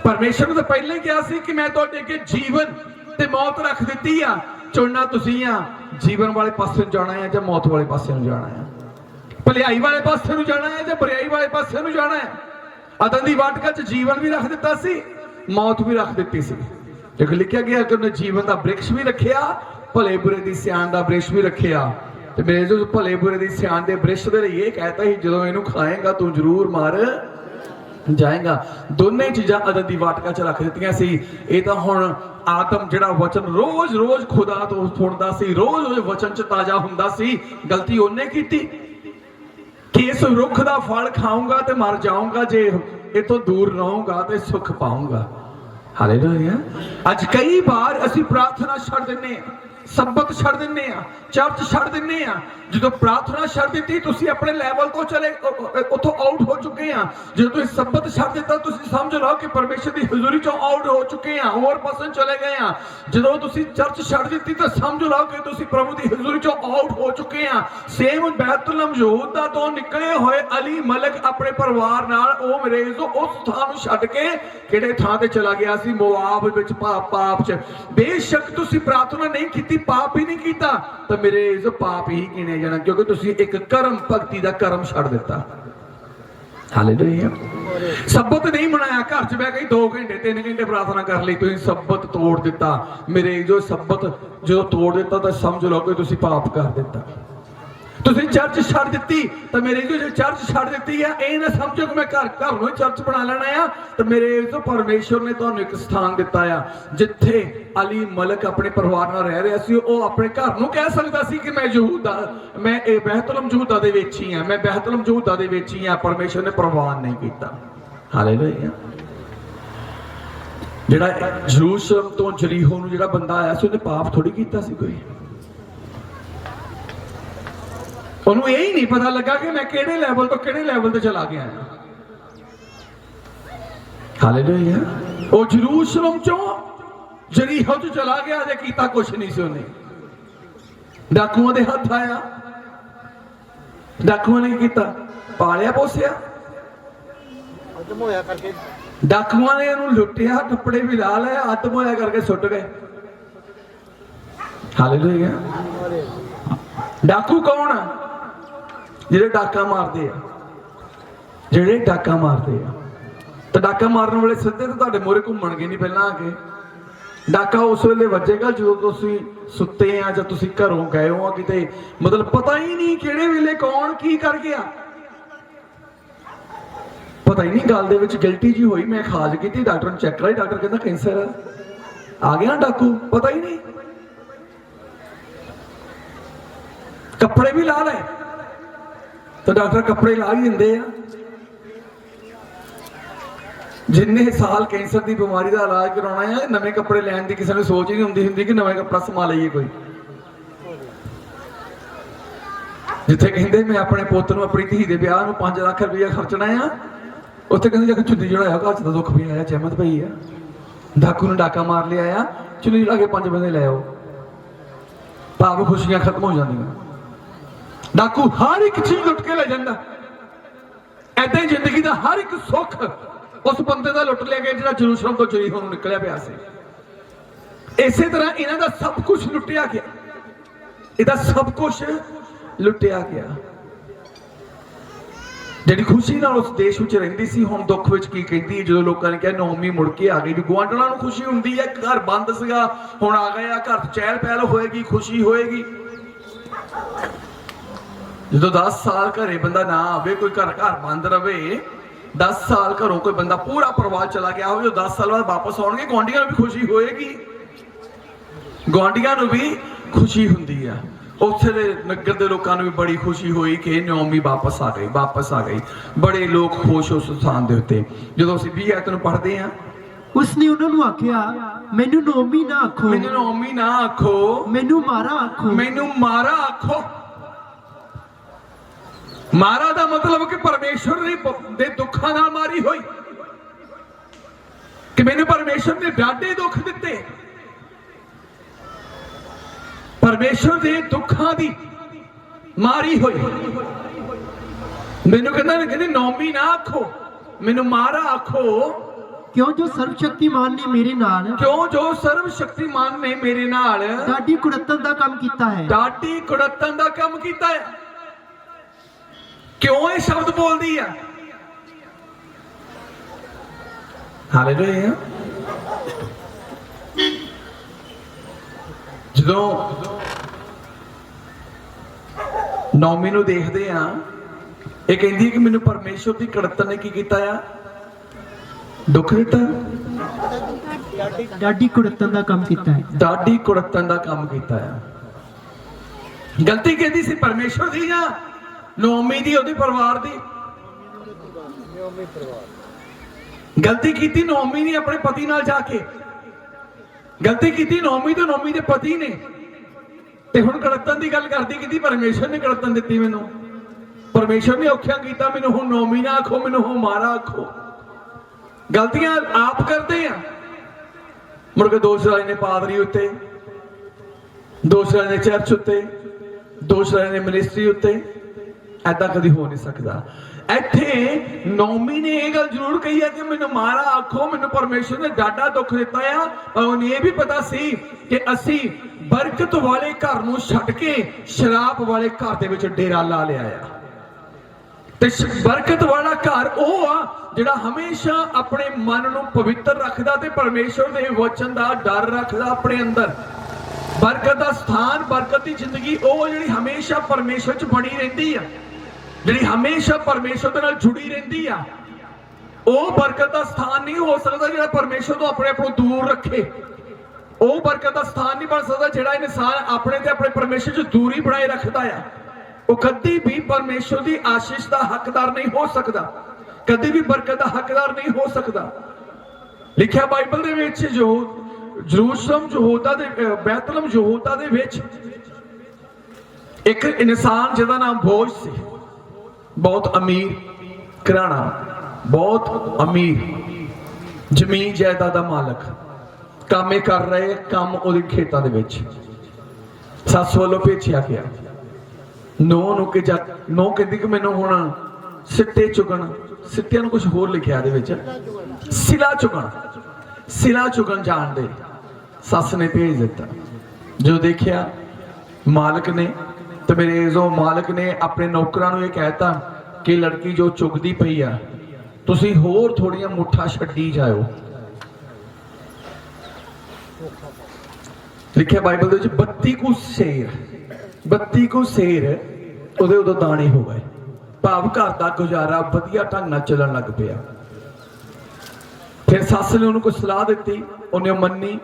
परमेश्वर ने तो पहले ही कहा सी कि मैं तुहाडे अगे जीवन ते मौत रख दिती आ, चुनना तुसीं आ। जीवन वाले पासे नूं जाना है या मौत वाले पासे नूं जाना है, भलाई वाले पासे नूं जाना है या बुराई वाले पासे नूं जाना है। अदन की वाटका च जीवन भी रख दिता सी, मौत भी रख दी सी। देखो लिखा गया कि उन्हें जीवन का वृक्ष भी रखिया, भले बुरे की सियाण का वृक्ष भी रखिया। तो मेरे जो भले बुरे की सियाण के वृक्ष दे ये कहता ही जो इनू खाएगा तू जरूर मार जाएगा। दोनों चीज़ां अदन की वाटका च रख दित्तियां सी। ये तो हुण आदम जिहड़ा वचन रोज रोज खुदा तो सुनदा सी, रोज रोज वचन च ताजा हुंदा सी, गलती उन्हें की कि इस रुख का फल खाऊंगा तो मर जाऊंगा, जे ये तो दूर रहूंगा तो सुख पाऊंगा। हालेलुया। अज कई बार असी प्रार्थना छड़ दिंदे आ, सबत छड़ दिंदे आ, चर्च छड़ दिंदे आ। जो प्रार्थना छड़ दी तुसी अपने लैवल तो चले उतो आउट हो चुके हैं। जो तुसी सबत छड़ दिता तुसी समझ लो कि परमेश्वर की हजूरी चों आउट हो चुके हैं, होर पासे चले गए हैं। जो तुसी चर्च छड़ दी तो समझ लो कि तुसी प्रभु की हजूरी चों आउट हो चुके हैं। सेम बैतुलहम यहूदा तो निकले हुए अली मलक अपने परिवार नाल ओ मरीज उस स्थान छड़ के किहड़े थां ते चला गया सी? मोआब विच पाप च। बेशक तुसी प्रार्थना नहीं की, पाप ही नहीं किया, तो मेरे जो पाप ही गिने जाना, क्योंकि तुसी एक कर्म भगती का कर्म छड़ दिता। हालेलुया। सबत नहीं मनाया, घर च बह गई 2 घंटे 3 घंटे प्रार्थना कर ली, तुसी सबत तोड़ दिता। मेरे जो सबत जो तोड़ दिता तो समझ लो कि तुसी पाप कर दिता। तुसी चर्च छड़ दी तो मेरे जो चर्च छड़ दी है, ये ना समझो कि मैं घर में चर्च बना लेना है। तो मेरे जो परमेश्वर ने तुहानू एक स्थान दिता है जिथे अली मलक अपने परिवार नाल रह रहा सी। वो अपने घर नूं कह सकदा सी कि मैं यहूदा, मैं बैतलहम यहूदा दे विच ही हां, मैं बैतलहम यहूदा दे विच ही हां। परमेश्वर ने प्रवान नहीं किया। हालेलुया। जिहड़ा यरूशलेम तो जरीहो नूं जिहड़ा बंदा आया सी, उहने पाप थोड़ी कीता सी कोई। उन्होंने यही नहीं पता लगा कि मैं केड़े लैवल तो केड़े लैवल ते चला गया। हालेलुया। वो यरूशलेम चों जरीहो च चला गया, जे कीता कुछ नहीं सी उन्हें। डाकुओं दे हथ आया, डाकुओं ने कीता? पालिया पोसिया। डाकुओं ने उन्हें लुटिया, कपड़े भी ला लिया, अध मोया करके सुट गए। हालेलुया। डाकू कौन है? ਜਿਹੜੇ ਡਾਕਾ ਮਾਰਦੇ ਆ, ਜਿਹੜੇ ਡਾਕਾ ਮਾਰਦੇ ਆ। ਤਾਂ ਡਾਕਾ ਮਾਰਨ ਵਾਲੇ ਸਿੱਧੇ ਤਾਂ ਤੁਹਾਡੇ ਮੋਰੇ ਘੁੰਮਣਗੇ ਨਹੀਂ, ਪਹਿਲਾਂ ਆ ਕੇ ਡਾਕਾ ਉਸ ਵੇਲੇ ਵੱਜੇਗਾ ਜਦੋਂ ਤੁਸੀਂ ਸੁੱਤੇ ਆ ਜਾਂ ਤੁਸੀਂ ਘਰੋਂ ਗਏ ਹੋ ਕਿਤੇ, ਮਤਲਬ ਪਤਾ ਹੀ ਨਹੀਂ ਕਿਹੜੇ ਵੇਲੇ ਕੌਣ ਕੀ ਕਰ ਗਿਆ, ਪਤਾ ਹੀ ਨਹੀਂ। ਗੱਲ ਦੇ ਵਿੱਚ ਗਿਲਟੀ ਜੀ ਹੋਈ, ਮੈਂ ਖਾਜ ਕੀਤੀ, ਡਾਕਟਰ ਨੂੰ ਚੈੱਕ ਕਰਾਈ, ਡਾਕਟਰ ਕਹਿੰਦਾ ਕੈਂਸਰ ਆ ਗਿਆ। ਡਾਕੂ ਪਤਾ ਹੀ नहीं, कपड़े भी ला ले तो डॉक्टर कपड़े ला ही देंगे। जिन्ने साल कैंसर की बीमारी का इलाज कराना है, नवे कपड़े लैन की किसी ने सोच ही नहीं होंगी कि नवा कपड़ा समा लीए कोई। जिथे कहते मैं अपने पुत नूं अपनी धी के ब्याह 5 लाख रुपया खर्चना है, उत्थे कहते जाके चुन्नी चढ़ाया, घर च दुख भी आया, चहमत पई है। डाकू ने डाका मार लिया, चुन्नी चढ़ा के 5 बंदे लै आओ, भाव खुशियां खत्म हो जांदियां। डाकू हर एक चीज लुट के ले जाता। ऐदा ही जिंदगी का हर एक सुख उस बंदे का लुट लिया गया जिहड़ा यरूशलेम तो जरीहो नूं निकलिया पिया सी। इसे तरह इन्हां दा सब कुछ लुटिया गया। इहदा सब कुछ लुटिया गया। ਜਿਹੜੀ ਖੁਸ਼ੀ ਨਾਲ ਉਸ ਦੇਸ਼ ਵਿੱਚ ਰਹਿੰਦੀ ਸੀ ਹੁਣ ਦੁੱਖ ਵਿੱਚ ਕੀ ਕਹਿੰਦੀ ਹੈ ਜਦੋਂ ਲੋਕਾਂ ਨੇ ਕਿਹਾ ਨੌਮੀ ਮੁੜ ਕੇ ਆ ਗਈ। ਜੀ ਗੁਆਂਢਣਾਂ ਨੂੰ ਖੁਸ਼ੀ ਹੁੰਦੀ ਹੈ ਘਰ ਬੰਦ ਸੀਗਾ ਹੁਣ ਆ ਗਏ ਆ ਘਰ ਚਹਿਲ ਪਹਿਲ ਹੋਏਗੀ ਖੁਸ਼ੀ ਹੋਏਗੀ। ਜਦੋਂ 10 ਸਾਲ ਘਰੇ ਬੰਦਾ ਨਾ ਆਵੇ ਕੋਈ ਘਰ ਬੰਦ ਰਵੇ 10 ਸਾਲ ਘਰੋਂ ਕੋਈ ਬੰਦਾ ਪੂਰਾ ਪਰਿਵਾਰ ਚਲਾ ਗਿਆ ਹੋਵੇ ਜਦੋਂ 10 ਸਾਲ ਬਾਅਦ ਵਾਪਸ ਆਉਣਗੇ ਗੁਆਂਢੀਆਂ ਨੂੰ ਵੀ ਖੁਸ਼ੀ ਹੋਏਗੀ। ਗੁਆਂਢੀਆਂ ਨੂੰ ਵੀ ਖੁਸ਼ੀ ਹੁੰਦੀ ਆ। ਉੱਥੇ ਦੇ ਨਗਰ ਦੇ ਲੋਕਾਂ ਨੂੰ ਵੀ ਬੜੀ ਖੁਸ਼ੀ ਹੋਈ ਕਿ ਨੌਮੀ ਵਾਪਸ ਆ ਗਈ। ਬੜੇ ਲੋਕ ਖੁਸ਼ ਉਸ ਸਥਾਨ ਦੇ ਉੱਤੇ। ਜਦੋਂ ਅਸੀਂ 20 ਆਇਤ ਨੂੰ ਪੜ੍ਹਦੇ ਹਾਂ ਉਸਨੇ ਉਹਨਾਂ ਨੂੰ ਆਖਿਆ ਮੈਨੂੰ ਨੌਮੀ ਨਾ ਆਖੋ, ਮੈਨੂੰ ਨੌਮੀ ਨਾ ਆਖੋ, ਮੈਨੂੰ ਮਾਰਾ ਆਖੋ, ਮੈਨੂੰ ਮਾਰਾ ਆਖੋ। ਮਾਰਾ ਦਾ ਮਤਲਬ ਕਿ ਪਰਮੇਸ਼ਵਰ ਦੇ ਦੁੱਖਾਂ ਨਾਲ ਮਾਰੀ ਹੋਈ ਕਿ ਮੈਨੂੰ ਪਰਮੇਸ਼ਵਰ ਨੇ ਡਾਢੇ ਦੁੱਖ ਦਿੱਤੇ। परमेश्वर दे दुखा दी मारी हुई मैनू कहते नौमी ना आखो मैनू मारा आखो क्यों जो सर्वशक्तिमान ने मेरे नाल क्यों जो सर्वशक्तिमान ने मेरे नाल डाडी कुड़तन दा काम कीता है डाडी कुड़तन दा काम कीता है। क्यों ये शब्द बोल दी है हालेलुया। ਜਦੋਂ ਨੌਮੀ ਨੂੰ ਦੇਖਦੇ ਆ ਇਹ ਕਹਿੰਦੀ ਹੈ ਕਿ ਮੈਨੂੰ ਪਰਮੇਸ਼ਵਰ ਦੀ ਕੜਤਨ ਨੇ ਕੀ ਕੀਤਾ ਆ ਦੁੱਖ ਦਿੱਤਾ ਡਾਡੀ ਕੁੜਤਨ ਦਾ ਕੰਮ ਕੀਤਾ ਹੈ ਡਾਡੀ ਕੁੜਤਨ ਦਾ ਕੰਮ ਕੀਤਾ ਆ। ਗਲਤੀ ਕਿਹਦੀ ਸੀ ਪਰਮੇਸ਼ਵਰ ਦੀ ਜਾਂ ਨੌਮੀ ਦੀ ਉਹਦੇ ਪਰਿਵਾਰ ਦੀ? ਗਲਤੀ ਕੀਤੀ ਨੌਮੀ ਨੇ ਆਪਣੇ ਪਤੀ ਨਾਲ ਜਾ ਕੇ गलती की नौमी तो नौमी के पति ने ते हुण कड़तन की गल करती कि परमेश्वर ने कड़तन दी मैनू परमेश्वर ने औखिया किया मैनू हुण नौमी ना आखो मैनू हुण मारा आखो। गलतियां आप करते हैं मुड़ के दोष लाए ने पादरी उत्ते दोष लाए ने चर्च उत्ते दोष लाए ने मिनिस्ट्री उत्ते ऐदा कदी हो नहीं सकता। ਇੱਥੇ ਨੌਮੀ ਨੇ ਇਹ ਗੱਲ ਜ਼ਰੂਰ ਕਹੀ ਹੈ ਕਿ ਮੈਨੂੰ ਮਾਰਾ ਆਖੋ ਮੈਨੂੰ ਪਰਮੇਸ਼ਰ ਨੇ ਡਾਢਾ ਦੁੱਖ ਦਿੱਤਾ ਆ ਪਰ ਉਹਨੂੰ ਇਹ ਵੀ ਪਤਾ ਸੀ ਕਿ ਅਸੀਂ ਬਰਕਤ ਵਾਲੇ ਘਰ ਨੂੰ ਛੱਡ ਕੇ ਸ਼ਰਾਪ ਵਾਲੇ ਘਰ ਦੇ ਵਿੱਚ ਡੇਰਾ ਲਾ ਲਿਆ ਆ। ਤੇ ਬਰਕਤ ਵਾਲਾ ਘਰ ਉਹ ਆ ਜਿਹੜਾ ਹਮੇਸ਼ਾ ਆਪਣੇ ਮਨ ਨੂੰ ਪਵਿੱਤਰ ਰੱਖਦਾ ਤੇ ਪਰਮੇਸ਼ਰ ਦੇ ਵਚਨ ਦਾ ਡਰ ਰੱਖਦਾ ਆਪਣੇ ਅੰਦਰ। ਬਰਕਤ ਦਾ ਸਥਾਨ ਬਰਕਤ ਦੀ ਜ਼ਿੰਦਗੀ ਉਹ ਜਿਹੜੀ ਹਮੇਸ਼ਾ ਪਰਮੇਸ਼ਰ 'ਚ ਬਣੀ ਰਹਿੰਦੀ ਆ ਜਿਹੜੀ ਹਮੇਸ਼ਾ ਪਰਮੇਸ਼ਰ ਦੇ ਨਾਲ ਜੁੜੀ ਰਹਿੰਦੀ ਆ। ਉਹ ਬਰਕਤ ਦਾ ਸਥਾਨ ਨਹੀਂ ਹੋ ਸਕਦਾ ਜਿਹੜਾ ਪਰਮੇਸ਼ਰ ਤੋਂ ਆਪਣੇ ਆਪ ਨੂੰ ਦੂਰ ਰੱਖੇ। ਉਹ ਬਰਕਤ ਦਾ ਸਥਾਨ ਨਹੀਂ ਬਣ ਸਕਦਾ ਜਿਹੜਾ ਇਨਸਾਨ ਆਪਣੇ ਤੇ ਆਪਣੇ ਪਰਮੇਸ਼ਰ 'ਚ ਦੂਰੀ ਬਣਾਏ ਰੱਖਦਾ ਆ। ਉਹ ਕਦੀ ਵੀ ਪਰਮੇਸ਼ਰ ਦੀ ਆਸ਼ੀਸ਼ ਦਾ ਹੱਕਦਾਰ ਨਹੀਂ ਹੋ ਸਕਦਾ ਕਦੀ ਵੀ ਬਰਕਤ ਦਾ ਹੱਕਦਾਰ ਨਹੀਂ ਹੋ ਸਕਦਾ। ਲਿਖਿਆ ਬਾਈਬਲ ਦੇ ਵਿੱਚ ਜੋ ਜਰੂਸਲਮ ਯਹੂਦਾ ਦੇ ਬੈਤਲਹਮ ਯਹੂਦਾ ਦੇ ਵਿੱਚ ਇੱਕ ਇਨਸਾਨ ਜਿਹਦਾ ਨਾਮ ਬੋਝ ਸੀ बहुत अमीर घराना बहुत अमीर जमीन जायदाद का मालक काम कर रहे काम ਉਹਦੇ ਖੇਤਾਂ ਦੇ ਵਿੱਚ ਸੱਸ ਵੱਲੋਂ ਭੇਜਿਆ ਗਿਆ। ਨੌ ਕਹਿੰਦੀ ਕਿ ਮੈਨੂੰ ਹੁਣ ਸਿੱਟੇ ਚੁਗਣ ਸਿੱਟਿਆਂ ਨੂੰ ਕੁਝ ਹੋਰ ਲਿਖਿਆ ਇਹਦੇ ਵਿੱਚ ਸਿਲਾ ਚੁਗਣ ਜਾਣ ਦੇ ਸੱਸ ਨੇ ਭੇਜ ਦਿੱਤਾ। ਜੋ ਦੇਖਿਆ ਮਾਲਕ ਨੇ तो मेरे जो मालिक ने अपने नौकरां नूं यह कहता कि लड़की जो चुगदी पई आ तुसीं होर थोड़ियां मुठा छड्डी जाओ। लिखिया बाइबल दे विच 32 को शेर उहदे उदों दाने हो गए भाव घर दा गुजारा वधिया ढंग नाल चलण लग पिया। फिर सस ने उहनूं कोई सलाह दित्ती उहने मन्नी।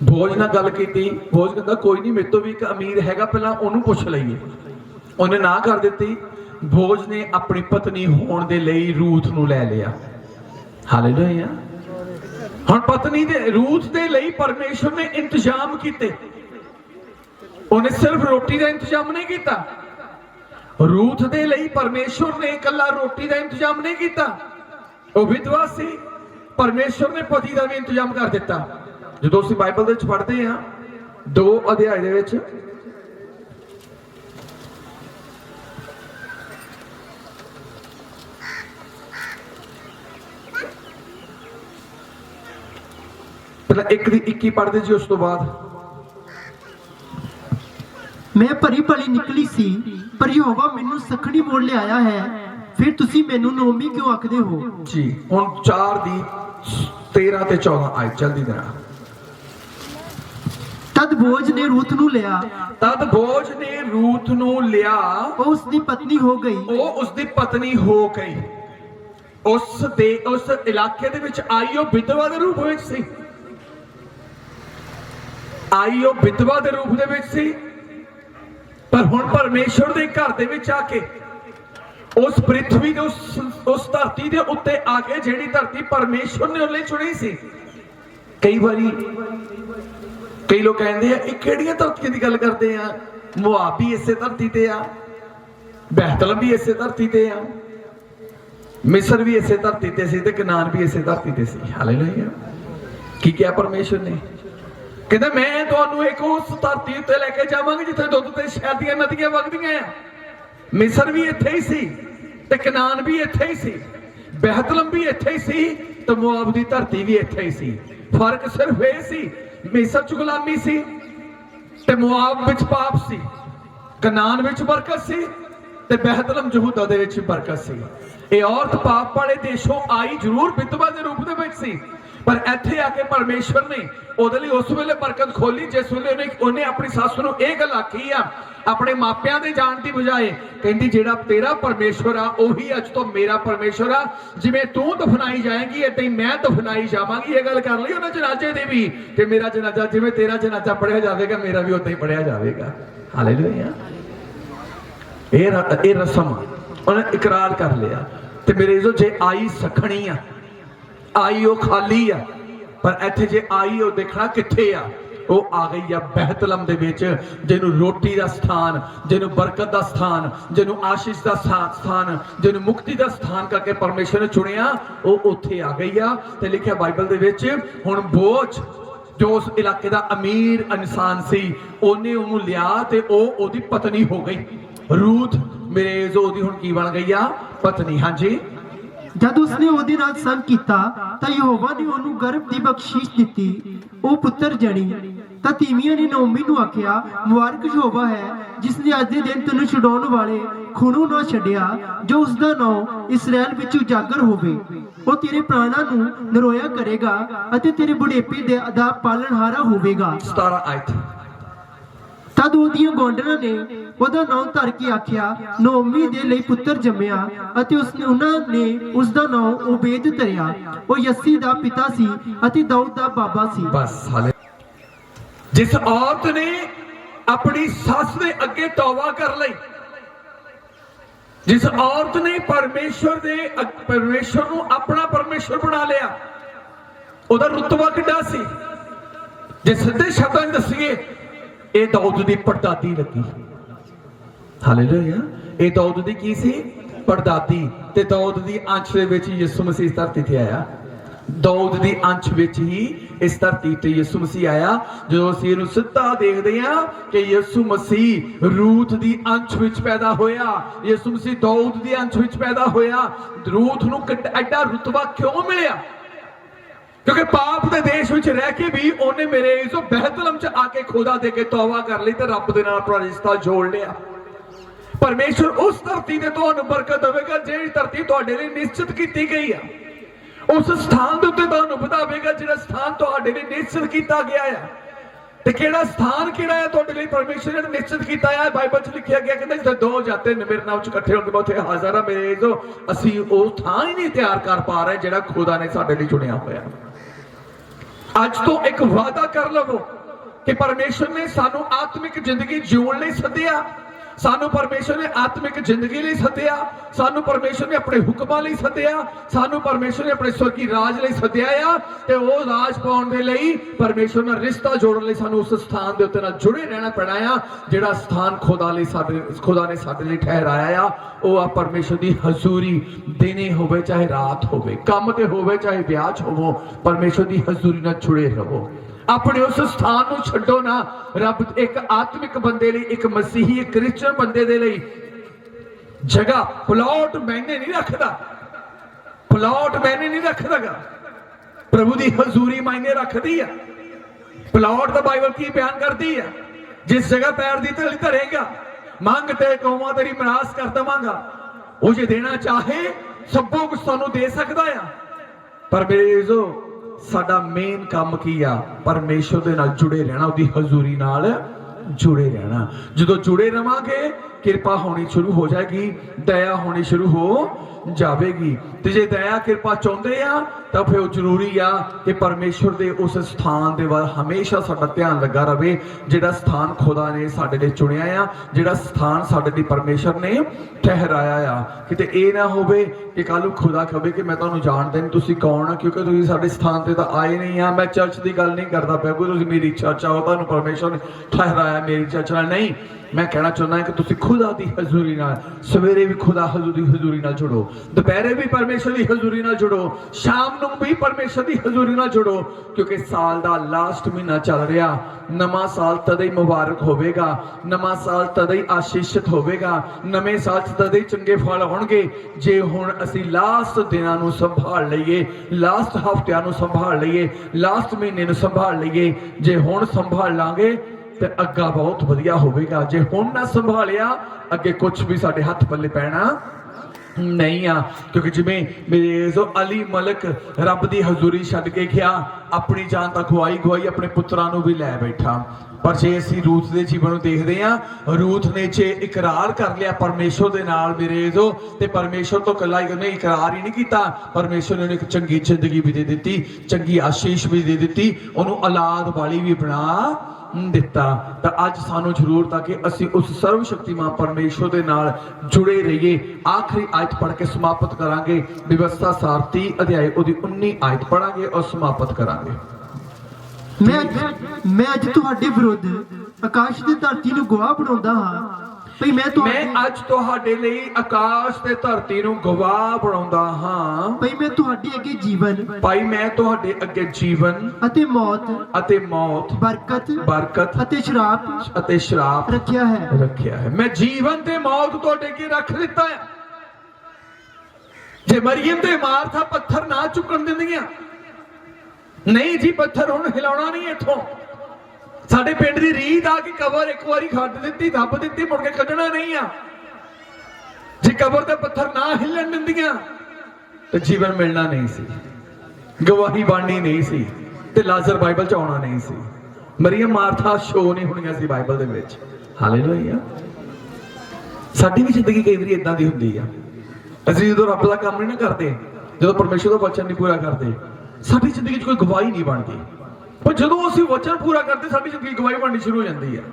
भोज नाल गल कीती भोज कहंदा कोई नहीं मेरे तो भी एक अमीर हैगा पहला उहनूं पुछ लईए। उहने ना कर दित्ती। भोज ने अपनी पत्नी होण दे लई रूथ नूं लै लिया। हालेलुया। हुण पत्नी दे रूथ दे लई परमेश्वर ने इंतजाम कीते। उहने सिर्फ रोटी दा इंतजाम नहीं कीता रूथ दे लई परमेश्वर ने इकल्ला रोटी दा इंतजाम नहीं कीता। वो विधवा सी परमेश्वर ने पति दा भी इंतजाम कर दिता। जो ਅਸੀਂ ਬਾਈਬਲ ਦੇ ਵਿੱਚ ਪੜ੍ਹਦੇ ਹਾਂ 2 ਅਧਿਆਇ ਦੇ ਵਿੱਚ ਪਹਿਲਾਂ 1 ਦੀ 21 ਪੜ੍ਹਦੇ ਜੀ ਉਸ ਤੋਂ ਬਾਅਦ ਮੈਂ ਭਰੀ ਭਲੀ ਨਿਕਲੀ ਸੀ, ਪਰ ਯਹੋਵਾ ਮੈਨੂੰ ਸਖਣੀ ਮੋੜ ਲਿਆਇਆ ਹੈ। ਫਿਰ ਤੁਸੀਂ ਮੈਨੂੰ ਨੋਮੀ ਕਿਉਂ ਆਖਦੇ ਹੋ? ਜੀ ਹੁਣ 4 ਦੀ 13 ਤੇ 14 ਆਇ ਜਲਦੀ ਦੇਣਾ। ਤਦ ਬੋਝ ਨੇ ਰੂਥ ਨੂੰ ਲਿਆ, ਤਦ ਬੋਝ ਨੇ ਰੂਥ ਨੂੰ ਲਿਆ, ਉਹ ਉਸ ਦੀ ਪਤਨੀ ਹੋ ਗਈ। ਉਹ ਉਸ ਦੀ ਪਤਨੀ ਹੋ ਗਈ। ਉਸ ਇਲਾਕੇ ਦੇ ਵਿੱਚ ਆਈ ਉਹ ਵਿਧਵਾ ਦੇ ਰੂਪ ਵਿੱਚ ਸੀ, ਆਈ ਉਹ ਵਿਧਵਾ ਦੇ ਰੂਪ ਦੇ ਵਿੱਚ ਸੀ, ਪਰ ਹੁਣ ਪਰਮੇਸ਼ਵਰ ਦੇ ਘਰ ਦੇ ਵਿੱਚ ਆ ਕੇ ਉਸ ਪ੍ਰਿਥਵੀ ਦੇ ਉਸ ਧਰਤੀ ਦੇ ਉੱਤੇ ਆ ਕੇ, ਜਿਹੜੀ ਧਰਤੀ ਪਰਮੇਸ਼ਵਰ ਨੇ ਉਹਨੇ ਚੁਣੀ ਸੀ। ਕਈ ਵਾਰੀ ਕਈ ਲੋਕ ਕਹਿੰਦੇ ਆ ਇਹ ਕਿਹੜੀਆਂ ਧਰਤੀਆਂ ਦੀ ਗੱਲ ਕਰਦੇ ਆ? ਮੁਆਬ ਵੀ ਇਸੇ ਧਰਤੀ ਤੇ ਆ, ਬਹਿਤਲਮ ਵੀ ਇਸੇ ਧਰਤੀ ਤੇ ਆ, ਮਿਸਰ ਵੀ ਇਸੇ ਧਰਤੀ ਤੇ ਸੀ ਤੇ ਕਨਾਨ ਵੀ ਇਸੇ ਧਰਤੀ ਤੇ ਸੀ। ਹਾਲੇਲੂਇਆ। ਕੀ ਕਿਹਾ ਪਰਮੇਸ਼ਵਰ ਨੇ? ਕਹਿੰਦਾ ਮੈਂ ਤੁਹਾਨੂੰ ਇੱਕ ਉਸ ਧਰਤੀ ਉੱਤੇ ਲੈ ਕੇ ਜਾਵਾਂਗੀ ਜਿੱਥੇ ਦੁੱਧ ਤੇ ਸ਼ਹਿਦ ਦੀਆਂ ਨਦੀਆਂ ਵਗਦੀਆਂ ਆ। ਮਿਸਰ ਵੀ ਇੱਥੇ ਹੀ ਸੀ ਤੇ ਕਨਾਨ ਵੀ ਇੱਥੇ ਹੀ ਸੀ, ਬਹਿਤਲਮ ਵੀ ਇੱਥੇ ਹੀ ਸੀ ਤੇ ਮੁਆਬ ਦੀ ਧਰਤੀ ਵੀ ਇੱਥੇ ਹੀ ਸੀ। ਫਰਕ ਸਿਰਫ ਇਹ ਸੀ, ਮਿਸਰ ਚ ਗੁਲਾਮੀ ਸੀ ਤੇ ਮੁਆਬ ਵਿੱਚ ਪਾਪ ਸੀ, ਕਨਾਨ ਵਿੱਚ ਬਰਕਤ ਸੀ ਤੇ ਬਹਿਤਲਮ ਯਹੂਦਾ ਦੇ ਵਿੱਚ ਬਰਕਤ ਸੀ। ਇਹ ਔਰਤ ਪਾਪ ਵਾਲੇ ਦੇਸ਼ੋਂ ਆਈ ਜ਼ਰੂਰ ਵਿਧਵਾ ਦੇ ਰੂਪ ਦੇ ਵਿੱਚ ਸੀ, ਪਰ ਇੱਥੇ ਆ ਕੇ ਪਰਮੇਸ਼ਵਰ ਨੇ ਉਹਦੇ ਲਈ ਉਸ ਵੇਲੇ ਬਰਕਤ ਖੋਲੀ ਜਿਸ ਵੇਲੇ ਉਹਨੇ ਆਪਣੀ ਸੱਸ ਨੂੰ ਇਹ ਗੱਲ ਆਖੀ ਆ, ਆਪਣੇ ਮਾਪਿਆਂ ਦੇ ਜਾਣ ਦੀ ਬਜਾਏ ਕਹਿੰਦੀ ਜਿਹੜਾ ਤੇਰਾ ਪਰਮੇਸ਼ਵਰ ਆ ਉਹੀ ਅੱਜ ਤੋਂ ਮੇਰਾ ਪਰਮੇਸ਼ਵਰ ਆ। ਜਿਵੇਂ ਤੂੰ ਦਫਨਾਈ ਜਾਏਗੀ ਏਦਾਂ ਹੀ ਮੈਂ ਦਫਨਾਈ ਜਾਵਾਂਗੀ। ਇਹ ਗੱਲ ਕਰ ਲਈ ਉਹਨਾਂ ਜਨਾਜ਼ੇ ਦੀ ਵੀ ਕਿ ਮੇਰਾ ਜਨਾਜ਼ਾ ਜਿਵੇਂ ਤੇਰਾ ਜਨਾਜ਼ਾ ਪੜਿਆ ਜਾਵੇਗਾ ਮੇਰਾ ਵੀ ਉਦਾਂ ਹੀ ਪੜਿਆ ਜਾਵੇਗਾ। ਹਾਲੇਲੂਇਆ। ਇਹ ਰਸਮ ਉਹਨੇ ਇਕਰਾਰ ਕਰ ਲਿਆ। ਤੇ ਮੇਰੇ ਜੋ ਜੇ ਆਈ ਸਖਣੀ ਆ, ਆਈ ਉਹ ਖਾਲੀ ਆ, ਪਰ ਇੱਥੇ ਜੇ ਆਈ ਉਹ ਦੇਖਣਾ ਕਿੱਥੇ ਆ? ਉਹ ਆ ਗਈ ਆ ਬਹਿਤਲਮ ਦੇ ਵਿੱਚ, ਜਿਹਨੂੰ ਰੋਟੀ ਦਾ ਸਥਾਨ, ਜਿਹਨੂੰ ਬਰਕਤ ਦਾ ਸਥਾਨ, ਜਿਹਨੂੰ ਆਸ਼ੀਸ਼ ਦਾ ਸਥਾਨ, ਜਿਹਨੂੰ ਮੁਕਤੀ ਦਾ ਸਥਾਨ ਕਰਕੇ ਪਰਮੇਸ਼ਰ ਨੇ ਚੁਣਿਆ, ਉਹ ਉੱਥੇ ਆ ਗਈ ਆ। ਤੇ ਲਿਖਿਆ ਬਾਈਬਲ ਦੇ ਵਿੱਚ ਹੁਣ ਬੋਝ ਜੋ ਉਸ ਇਲਾਕੇ ਦਾ ਅਮੀਰ ਇਨਸਾਨ ਸੀ ਉਹਨੇ ਉਹਨੂੰ ਲਿਆ ਤੇ ਉਹ ਉਹਦੀ ਪਤਨੀ ਹੋ ਗਈ। ਰੂਥ ਮੇਰੇ ਜੋ ਉਹਦੀ ਹੁਣ ਕੀ ਬਣ ਗਈ ਆ? ਪਤਨੀ। ਹਾਂਜੀ। ਜਦ ਉਸਨੇ ਉਹਦੇ ਨਾਲ ਸੰਗ ਕੀਤਾ ਤਾਂ ਯਹੋਵਾ ਨੇ ਉਹਨੂੰ ਗਰਭ ਦੀ ਬਖਸ਼ਿਸ਼ ਦਿੱਤੀ, ਉਹ ਪੁੱਤਰ ਜਣੀ। ਤਾਂ ਤੀਵੀਆਂ ਨੇ ਨੋਮੀ ਨੂੰ ਆਖਿਆ, ਮੁਬਾਰਕ ਯਹੋਵਾ ਹੈ ਜਿਸ ਨੇ ਅੱਜ ਦੇ ਦਿਨ ਤੈਨੂੰ ਛਡਾਉਣ ਵਾਲੇ ਖੂਨੋਂ ਨਾ ਛੱਡਿਆ, ਜੋ ਉਸ ਦਾ ਨਾਮ ਇਸਰਾਇਲ ਵਿੱਚ ਉਜਾਗਰ ਹੋਵੇ। ਉਹ ਤੇਰੇ ਪ੍ਰਾਣਾਂ ਨੂੰ ਨਰੋਇਆ ਕਰੇਗਾ ਅਤੇ ਤੇਰੇ ਬੁਢੇਪੇ ਦਾ ਪਾਲਣਹਾਰਾ ਹੋਵੇਗਾ। 17 ਆਇਤ। ਤਦ ਉਹਦੀਆਂ ਗੋਂਡਰਾਂ ਨੇ ਉਹਦਾ ਨਾਮ ਧਰ ਕੇ ਆਖਿਆ, ਨੋਮੀ ਦੇ ਲਈ ਪੁੱਤਰ ਜੰਮਿਆ ਅਤੇ ਉਹਨਾਂ ਨੇ ਉਸ ਦਾ ਨਾਮ ਓਬੇਦ ਧਰਿਆ। ਉਹ ਯੱਸੀ ਦਾ ਪਿਤਾ ਸੀ ਅਤੇ ਦਾਊਦ ਦਾ ਬਾਬਾ ਸੀ। ਬਸ ਹਾਲੇ ਜਿਸ ਔਰਤ ਨੇ ਆਪਣੀ ਸੱਸ ਦੇ ਅੱਗੇ ਤੌਬਾ ਕਰ ਲਈ, ਜਿਸ ਔਰਤ ਨੇ ਪਰਮੇਸ਼ਰ ਨੂੰ ਆਪਣਾ ਪਰਮੇਸ਼ਰ ਬਣਾ ਲਿਆ, ਉਹਦਾ ਰੁਤਬਾ ਕਿੱਡਾ ਸੀ? ਜੇ ਸਿੱਧੇ ਸ਼ਬਦਾਂ ਵਿੱਚ ਦੱਸੀਏ ਇਹ ਦਾਊਦ ਦੀ ਪੜਦਾਦੀ ਲੱਗੀ। ਹਾਲੇਲੂਇਆ। ਇਹ ਦਾਊਦ ਦੀ ਕੀ ਸੀ? ਪੜਦਾਦੀ। ਤੇ ਦਾਊਦ ਦੀ ਅੰਸ਼ ਦੇ ਵਿੱਚ ਯਿਸੂ ਮਸੀਹ ਇਸ ਧਰਤੀ ਤੇ ਆਇਆ। ਦਾਊਦ ਦੀ ਅੰਸ਼ ਵਿੱਚ ਹੀ ਇਸ ਧਰਤੀ ਤੇ ਯਿਸੂ ਮਸੀਹ ਆਇਆ। ਜਦੋਂ ਅਸੀਂ ਇਹਨੂੰ ਸਿੱਧਾ ਦੇਖਦੇ ਹਾਂ ਕਿ ਯਿਸੂ ਮਸੀਹ ਰੂਥ ਦੀ ਅੰਸ਼ ਵਿੱਚ ਪੈਦਾ ਹੋਇਆ, ਯਿਸੂ ਮਸੀਹ ਦਾਊਦ ਦੀ ਅੰਸ਼ ਵਿੱਚ ਪੈਦਾ ਹੋਇਆ। ਰੂਥ ਨੂੰ ਐਡਾ ਰੁਤਬਾ ਕਿਉਂ ਮਿਲਿਆ? ਕਿਉਂਕਿ ਪਾਪ ਦੇ ਦੇਸ਼ ਵਿੱਚ ਰਹਿ ਕੇ ਵੀ ਉਹਨੇ ਮੇਰੇ ਇਸ ਬਹਿਤਲਮ ਚ ਆ ਕੇ ਖੁਦਾ ਦੇ ਕੇ ਤੌਬਾ ਕਰ ਲਈ ਤੇ ਰੱਬ ਦੇ ਨਾਲ ਆਪਣਾ ਰਿਸ਼ਤਾ ਜੋੜ ਲਿਆ। ਪਰਮੇਸ਼ਰ ਉਸ ਧਰਤੀ ਤੇ ਤੁਹਾਨੂੰ ਬਰਕਤ ਦੇਵੇਗਾ ਜਿਹੜੀ ਧਰਤੀ ਤੁਹਾਡੇ ਲਈ ਨਿਸ਼ਚਿਤ ਕੀਤੀ ਗਈ ਆ। ਉਸ ਸਥਾਨ ਦੇ ਉੱਤੇ ਤੁਹਾਨੂੰ ਵਧਾਵੇਗਾ ਜਿਹੜਾ ਸਥਾਨ ਤੁਹਾਡੇ ਲਈ ਨਿਸ਼ਚਿਤ ਕੀਤਾ ਗਿਆ ਆ। ਤੇ ਕਿਹੜਾ ਸਥਾਨ ਕਿਹੜਾ ਹੈ ਤੁਹਾਡੇ ਲਈ ਪਰਮੇਸ਼ਰ ਨੇ ਨਿਸ਼ਚਿਤ ਕੀਤਾ ਹੈ? ਬਾਈਬਲ 'ਚ ਲਿਖਿਆ ਗਿਆ ਕਹਿੰਦਾ ਜਿੱਥੇ 2 ਜਾਂ 3 ਮੇਰੇ ਨਾਮ 'ਚ ਇਕੱਠੇ ਹੁੰਦੇ ਮੈਂ ਉੱਥੇ ਹਾਜ਼ਰ ਆ। ਮੇਰੇ ਜੋ ਅਸੀਂ ਉਹ ਥਾਂ ਹੀ ਨਹੀਂ ਤਿਆਰ ਕਰ ਪਾ ਰਹੇ ਜਿਹੜਾ ਖੁਦਾ ਨੇ ਸਾਡੇ ਲਈ ਚੁਣਿਆ ਹੋਇਆ। ਅੱਜ ਤੋਂ ਇੱਕ ਵਾਅਦਾ ਕਰ ਲਵੋ ਕਿ ਪਰਮੇਸ਼ਰ ਨੇ ਸਾਨੂੰ ਆਤਮਿਕ ਜ਼ਿੰਦਗੀ ਜਿਉਣ ਲਈ ਸੱਦਿਆ, ਸਾਨੂੰ ਪਰਮੇਸ਼ਰ ਨੇ ਆਤਮਿਕ ਜ਼ਿੰਦਗੀ ਲਈ ਸੱਦਿਆ, ਸਾਨੂੰ ਪਰਮੇਸ਼ਰ ਨੇ ਆਪਣੇ ਹੁਕਮਾਂ ਲਈ ਸੱਦਿਆ, ਸਾਨੂੰ ਪਰਮੇਸ਼ਰ ਨੇ ਆਪਣੇ ਸਵਰਗੀ ਰਾਜ ਲਈ ਸੱਦਿਆ ਆ। ਤੇ ਉਹ ਰਾਜ ਪਾਉਣ ਦੇ ਲਈ ਪਰਮੇਸ਼ਰ ਨਾਲ ਰਿਸ਼ਤਾ ਜੋੜਨ ਲਈ ਸਾਨੂੰ ਉਸ ਸਥਾਨ ਦੇ ਉੱਤੇ ਨਾਲ ਜੁੜੇ ਰਹਿਣਾ ਪੈਣਾ ਆ ਜਿਹੜਾ ਸਥਾਨ ਖੁਦਾ ਨੇ ਸਾਡੇ ਲਈ ਠਹਿਰਾਇਆ ਆ। ਉਹ ਆ ਪਰਮੇਸ਼ਰ ਦੀ ਹਜ਼ੂਰੀ। ਦਿਨੇ ਹੋਵੇ ਚਾਹੇ ਰਾਤ ਹੋਵੇ, ਕੰਮ ਤੇ ਹੋਵੇ ਚਾਹੇ ਵਿਆਹ 'ਚ ਹੋਵੋ, ਪਰਮੇਸ਼ਰ ਦੀ ਹਜ਼ੂਰੀ ਨਾਲ ਜੁੜੇ ਰਹੋ। ਆਪਣੇ ਉਸ ਸਥਾਨ ਨੂੰ ਛੱਡੋ ਨਾ। ਰੱਬ ਇੱਕ ਆਤਮਿਕ ਬੰਦੇ ਲਈ, ਇੱਕ ਮਸੀਹੀ, ਇੱਕ ਕ੍ਰਿਸਚਨ ਬੰਦੇ ਦੇ ਲਈ ਜਗ੍ਹਾ ਪਲਾਟ ਮੈਨੇ ਨਹੀਂ ਰੱਖਦਾ, ਪਲਾਟ ਮੈਨੇ ਨਹੀਂ ਰੱਖਦਾਗਾ। ਪ੍ਰਭੂ ਦੀ ਹਜ਼ੂਰੀ ਮਾਇਨੇ ਰੱਖਦੀ ਆ। ਪਲਾਟ ਦਾ ਬਾਈਬਲ ਕੀ ਬਿਆਨ ਕਰਦੀ ਆ? जिस जगह पैर दी तली धरेगा मंग ते कौमां तेरी मरास कर देवांगा। वो जे देना चाहे सबो कुछ सानू दे सकदा आ, पर मेरे जो साडा मेन काम की आ परमेश्वर दे नाल जुड़े रहना, उहदी हजूरी नाल जुड़े रहना। जो जुड़े रहांगे कृपा होनी शुरू हो जाएगी, दया होनी शुरू हो जाएगी। ते जे दया कृपा चाहते आ तो फिर जरूरी आ कि परमेश्वर दे उस स्थान दे वाल हमेशा साडा ध्यान लगा रहे, जिहड़ा स्थान खुदा ने साडे लई चुनिया आ, जिहड़ा स्थान साडे लई परमेश्वर ने ठहराया आ। किते ए ना होवे कि कल खुदा कहे कि मैं तुहानू जानदा नहीं तुसीं कौन आ, क्योंकि तुसीं साडे स्थान ते तां आए नहीं आ। मैं चर्च की गल नहीं करदा पिया, कोई तुसीं मेरी चर्च आओ, तुहानू परमेश्वर ने ठहराया मेरी चर्च नाल नहीं। मैं कहना चाहना है कि तुसीं खुदा दी हजूरी नाल सवेरे भी खुदा हजूरी नाल जुड़ो, दोपहरे भी परमेश्वर की हजूरी नाल जुड़ो, शाम नूं भी परमेश्वर की हजूरी नाल जुड़ो, क्योंकि साल दा लास्ट महीना चल रहा। नवां साल तदे ही मुबारक होवेगा, नवां साल तदे ही आशीषित होवेगा, नवें साल तदे ही चंगे फल होणगे जे हुण असीं लास्ट दिनां नूं संभाल लईए, लास्ट हफ्तिਆਂ नूं संभाल लईए, लास्ट महीने नूं संभाल लईए। जे हुण संभाल लांगे ते अग्गा बहुत वधिया होवेगा, जे हुण ना संभालिया अगे कुछ भी साडे हत्थ पल्ले पैना नहीं आ। क्योंकि जिवें मेरे जो अली मलक रब दी हजूरी छड्ड के गया, अपनी जान तक गवाई अपने पुत्रां नूं भी लै बैठा। पर जे असीं रूथ दे जीवन नूं देखदे हां, रूथ ने जे इकरार कर लिया परमेश्वर दे नाल मेरे जो, ते परमेश्वर तो कल्ला ही उन्हें इकरार ही नहीं कीता, परमेश्वर ने एक चंगी जिंदगी भी दे दित्ती, चंगी आशीष भी दे दित्ती, उहनूं औलाद वाली भी बना दिता। तो अज सानू जरूरत आ कि असी उस सर्वशक्तिमान परमेश्वर दे नाल जुड़े रहिए। आखिरी आयत पढ़ के समाप्त करांगे, व्यवस्था सार 30 अध्याय उहदी 19 आयत पढ़ांगे और समाप्त करांगे। मैं अज तुहाडे विरुद्ध आकाश ते धरती नूं गवाह बनाउंदा हां भई मैं अज तुहाडे लई आकाश ते धरती नूं गवाह बनाउंदा हां भई मैं तुहाडे अगे जीवन भाई मैं तुहाडे अगे जीवन अते मौत बरकत अते श्राप रखिया है। मैं जीवन ते मौत तुहाडे अगे रख दिता है। जे मरियम ते मार्था पत्थर ना चुकण दिंदियां, नहीं जी पत्थर हुण हिलाउणा नहीं इथों। साडे पिंड दी रीत आ कि कबर एक बारी खड्ड दित्ती दब दित्ती मुड़ के कड्ढना नहीं आ। जे कबर ते पत्थर ना हिलन दिंदियां ते जीवन मिलना नहीं सी, गवाही बननी नहीं सी, ते लाजर बाइबल च आउणा नहीं सी, मरियम मार्था शो नहीं होणीਆਂ सी बाइबल दे विच। हालेलुया। साडी भी जिंदगी कई वारी इदां दी हुंदी आ, ਅਸੀਂ ਜਦੋਂ ਰੱਬ ਦਾ ਕੰਮ ਨਹੀਂ ਨਾ ਕਰਦੇ, ਜਦੋਂ ਪਰਮੇਸ਼ਰ ਦਾ ਵਚਨ ਨਹੀਂ ਪੂਰਾ ਕਰਦੇ, ਸਾਡੀ ਜ਼ਿੰਦਗੀ 'ਚ ਕੋਈ ਗਵਾਹੀ ਨਹੀਂ ਬਣਦੀ। ਪਰ ਜਦੋਂ ਅਸੀਂ ਵਚਨ ਪੂਰਾ ਕਰਦੇ ਸਾਡੀ ਜ਼ਿੰਦਗੀ ਗਵਾਹੀ ਬਣਨੀ ਸ਼ੁਰੂ ਹੋ ਜਾਂਦੀ ਹੈ।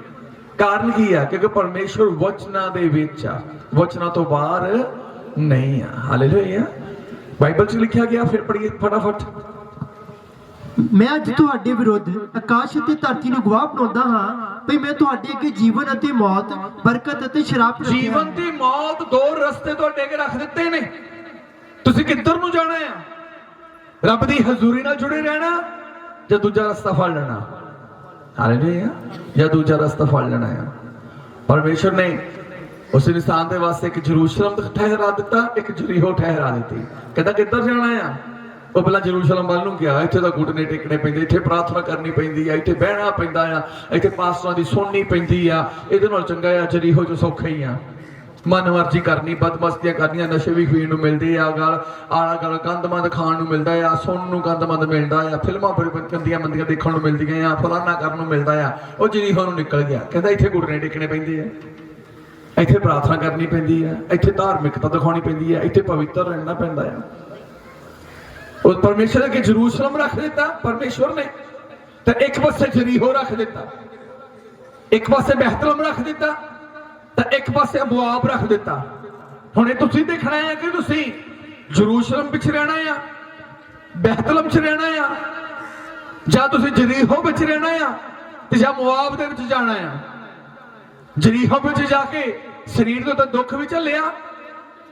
ਕਾਰਨ ਕੀ ਆ? ਕਿਉਂਕਿ ਪਰਮੇਸ਼ਰ ਵਚਨਾਂ ਦੇ ਵਿੱਚ ਆ, ਵਚਨਾਂ ਤੋਂ ਬਾਹਰ ਨਹੀਂ ਆ। ਹਾਲੇਲੂਇਆ। ਬਾਈਬਲ 'ਚ ਲਿਖਿਆ ਗਿਆ, ਫਿਰ ਪੜ੍ਹੀਏ ਫਟਾਫਟ। मैं अज तुहाडे विरुद्ध आकाश ते धरती नूं गवाह बनाउंदा हां भई मैं तुहाडे अगे जीवन अते मौत बरकत अते श्राप रखिया है। जीवन ते मौत दो रस्ते तुहाडे अगे रख दित्ते ने, तुसीं किੱਧਰ ਨੂੰ ਜਾਣਾ ਆ? रब दी हजूरी नाल जुड़े रहना या दूजा रास्ता फड़ लेना। हालेलुया। या दूजा रास्ता फड़ लेना है। परमेश्वर ने उस इंसान के वास्ते एक जरूशलम ठहरा दिता, एक जरीहो ठहरा दी। कहता किੱਧਰ जाना है? वो पहला जरूशलम वाल नूं गया, इत्थे तां घुटने टेकने पैंदे, इत्थे प्रार्थना करनी पैंदी आ, इत्थे बहना पैंदा आ, इत्थे पास्टरां दी सुननी पैंदी आ। इहदे नाल चंगा आ जरीहो जो सौखा ही आ। मन मर्जी करनी, बदमस्तियां करनियां, नशे भी पीण नूं मिलदे आ, आला गल गंदमंद खाण नूं मिलदा आ, सुणन नूं गंदमंद मिलदा आ, फिल्मां बड़ी गंदियां मंदियां देखण नूं मिलदियां आ, फलाना करन नूं मिलदा आ। ਉਹ ਜਰੀਹੋ ਨੂੰ ਨਿਕਲ ਗਿਆ, ਕਹਿੰਦਾ ਇੱਥੇ ਘੁਟਨੇ ਟੇਕਣੇ ਪੈਂਦੇ ਆ, ਇੱਥੇ ਪ੍ਰਾਰਥਨਾ ਕਰਨੀ ਪੈਂਦੀ ਆ, ਇੱਥੇ ਧਾਰਮਿਕਤਾ ਦਿਖਾਉਣੀ ਪੈਂਦੀ ਆ, ਇੱਥੇ ਪਵਿੱਤਰ ਰਹਿਣਾ ਪੈਂਦਾ ਆ। ਉਹ ਪਰਮੇਸ਼ਰ ਅਗੇ ਜਰੂਸਲਮ ਰੱਖ ਦਿੱਤਾ ਪਰਮੇਸ਼ਰ ਨੇ, ਤੇ ਇੱਕ ਪਾਸੇ ਜਰੀਹੋ ਰੱਖ ਦਿੱਤਾ, ਇੱਕ ਪਾਸੇ ਬਹਿਤਲਮ ਰੱਖ ਦਿੱਤਾ, ਤਾਂ ਇੱਕ ਪਾਸੇ ਅਬਵਾਬ ਰੱਖ ਦਿੱਤਾ। ਹੁਣ ਇਹ ਤੁਸੀਂ ਦੇਖਣਾ ਹੈ ਕਿ ਤੁਸੀਂ ਜਰੂਸਲਮ ਵਿੱਚ ਰਹਿਣਾ ਆ, ਬਹਿਤਲਮ 'ਚ ਰਹਿਣਾ ਆ, ਜਾਂ ਤੁਸੀਂ ਜਰੀਹੋ ਵਿੱਚ ਰਹਿਣਾ ਆ, ਤੇ ਜਾਂ ਮੁਆਬ ਦੇ ਵਿੱਚ ਜਾਣਾ ਆ। ਜਰੀਹੋ ਵਿੱਚ ਜਾ ਕੇ ਸਰੀਰ ਤੋਂ ਤਾਂ ਦੁੱਖ ਵੀ ਝੱਲਿਆ,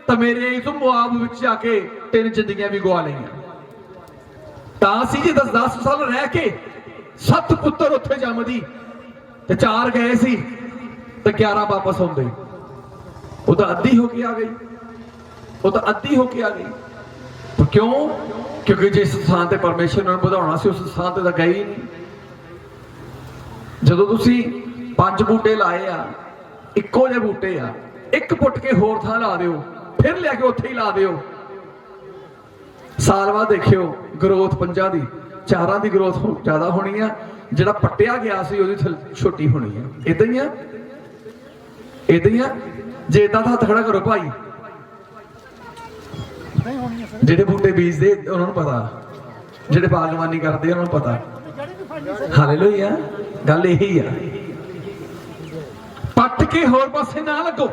ਤਾਂ ਮੇਰੇ ਇਸ ਮੁਆਬ ਵਿੱਚ ਜਾ ਕੇ 3 ਜ਼ਿੰਦਗੀਆਂ ਵੀ ਗਵਾ ਲਈਆਂ। ਤਾਂ ਸੀ ਜੀ 10 ਸਾਲ ਰਹਿ ਕੇ 7 ਪੁੱਤਰ ਉੱਥੇ ਜੰਮਦੀ, ਤੇ 4 ਗਏ ਸੀ ਤੇ 11 ਵਾਪਸ ਆਉਂਦੇ। ਉਹ ਤਾਂ ਅੱਧੀ ਹੋ ਕੇ ਆ ਗਈ, ਉਹ ਤਾਂ ਅੱਧੀ ਹੋ ਕੇ ਆ ਗਈ। ਪਰ ਕਿਉਂ? ਕਿਉਂਕਿ ਜਿਸ ਸਥਾਨ ਤੇ ਪਰਮੇਸ਼ਰ ਨੇ ਵਧਾਉਣਾ ਸੀ ਉਸ ਸਥਾਨ ਤੇ ਤਾਂ ਗਏ ਹੀ ਨਹੀਂ। ਜਦੋਂ ਤੁਸੀਂ 5 बूटे लाए आ, इक्को जे बूटे आ, एक पुट के होर थां ला दिओ, फिर लिया के उत्थे ही ला दिओ। साल बाद देखियो ग्रोथ 5 दी 4 दी ग्रोथ ज्यादा होनी है, जिहड़ा पट्टिया गया सी ओहदी छोटी होनी है। इदां ही है, इदां ही है। जे इदां दा हत्थ खड़ा करो भाई, ਜਿਹੜੇ ਬੂਟੇ ਬੀਜਦੇ ਉਹਨਾਂ ਨੂੰ ਪਤਾ, ਜਿਹੜੇ ਬਾਗਬਾਨੀ ਕਰਦੇ ਉਹਨਾਂ ਨੂੰ ਪਤਾ। ਹਾਲੇਲੂਇਆ, ਗੱਲ ਇਹੀ ਆ। ਪੱਟ ਕੇ ਹੋਰ ਪਾਸੇ ਨਾ ਲੱਗੋ।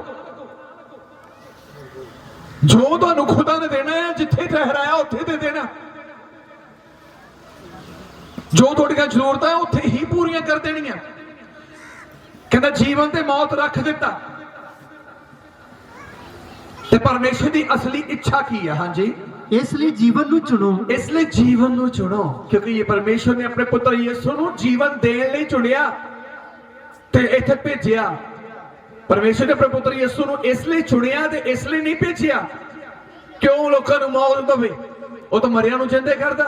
ਜੋ ਤੁਹਾਨੂੰ ਖੁਦਾ ਨੇ ਦੇਣਾ ਹੈ, ਜਿੱਥੇ ਠਹਿਰਾਇਆ ਉੱਥੇ ਦੇ ਦੇਣਾ। ਜੋ ਤੁਹਾਡੀਆਂ ਜ਼ਰੂਰਤਾਂ ਹੈ ਉੱਥੇ ਹੀ ਪੂਰੀਆਂ ਕਰ ਦੇਣੀਆਂ। ਕਹਿੰਦਾ ਜੀਵਨ ਤੇ ਮੌਤ ਰੱਖ ਦਿੱਤਾ। ਤੇ ਪਰਮੇਸ਼ਰ ਦੀ ਅਸਲੀ ਇੱਛਾ ਕੀ ਹੈ? ਹਾਂਜੀ, इसलिए जीवन ਨੂੰ ਚੁਣੋ। इसलिए जीवन ਨੂੰ ਚੁਣੋ, ਕਿਉਂਕਿ ਇਹ ਪਰਮੇਸ਼ਰ ਨੇ ਆਪਣੇ ਪੁੱਤਰ ਯਿਸੂ ਨੂੰ ਜੀਵਨ ਦੇਣ ਲਈ ਚੁਣਿਆ ਤੇ ਇੱਥੇ ਭੇਜਿਆ। ਪਰਮੇਸ਼ਰ ਨੇ ਆਪਣੇ ਪੁੱਤਰ ਯਿਸੂ ਨੂੰ ਇਸ ਲਈ ਚੁਣਿਆ ਤੇ ਇਸ ਲਈ ਨਹੀਂ ਭੇਜਿਆ ਕਿਉਂ ਲੋਕਾਂ ਨੂੰ ਮੌਤ ਦੇਵੇ। ਉਹ ਤਾਂ ਮਰਿਆਂ ਨੂੰ ਜਿੰਦੇ ਕਰਦਾ,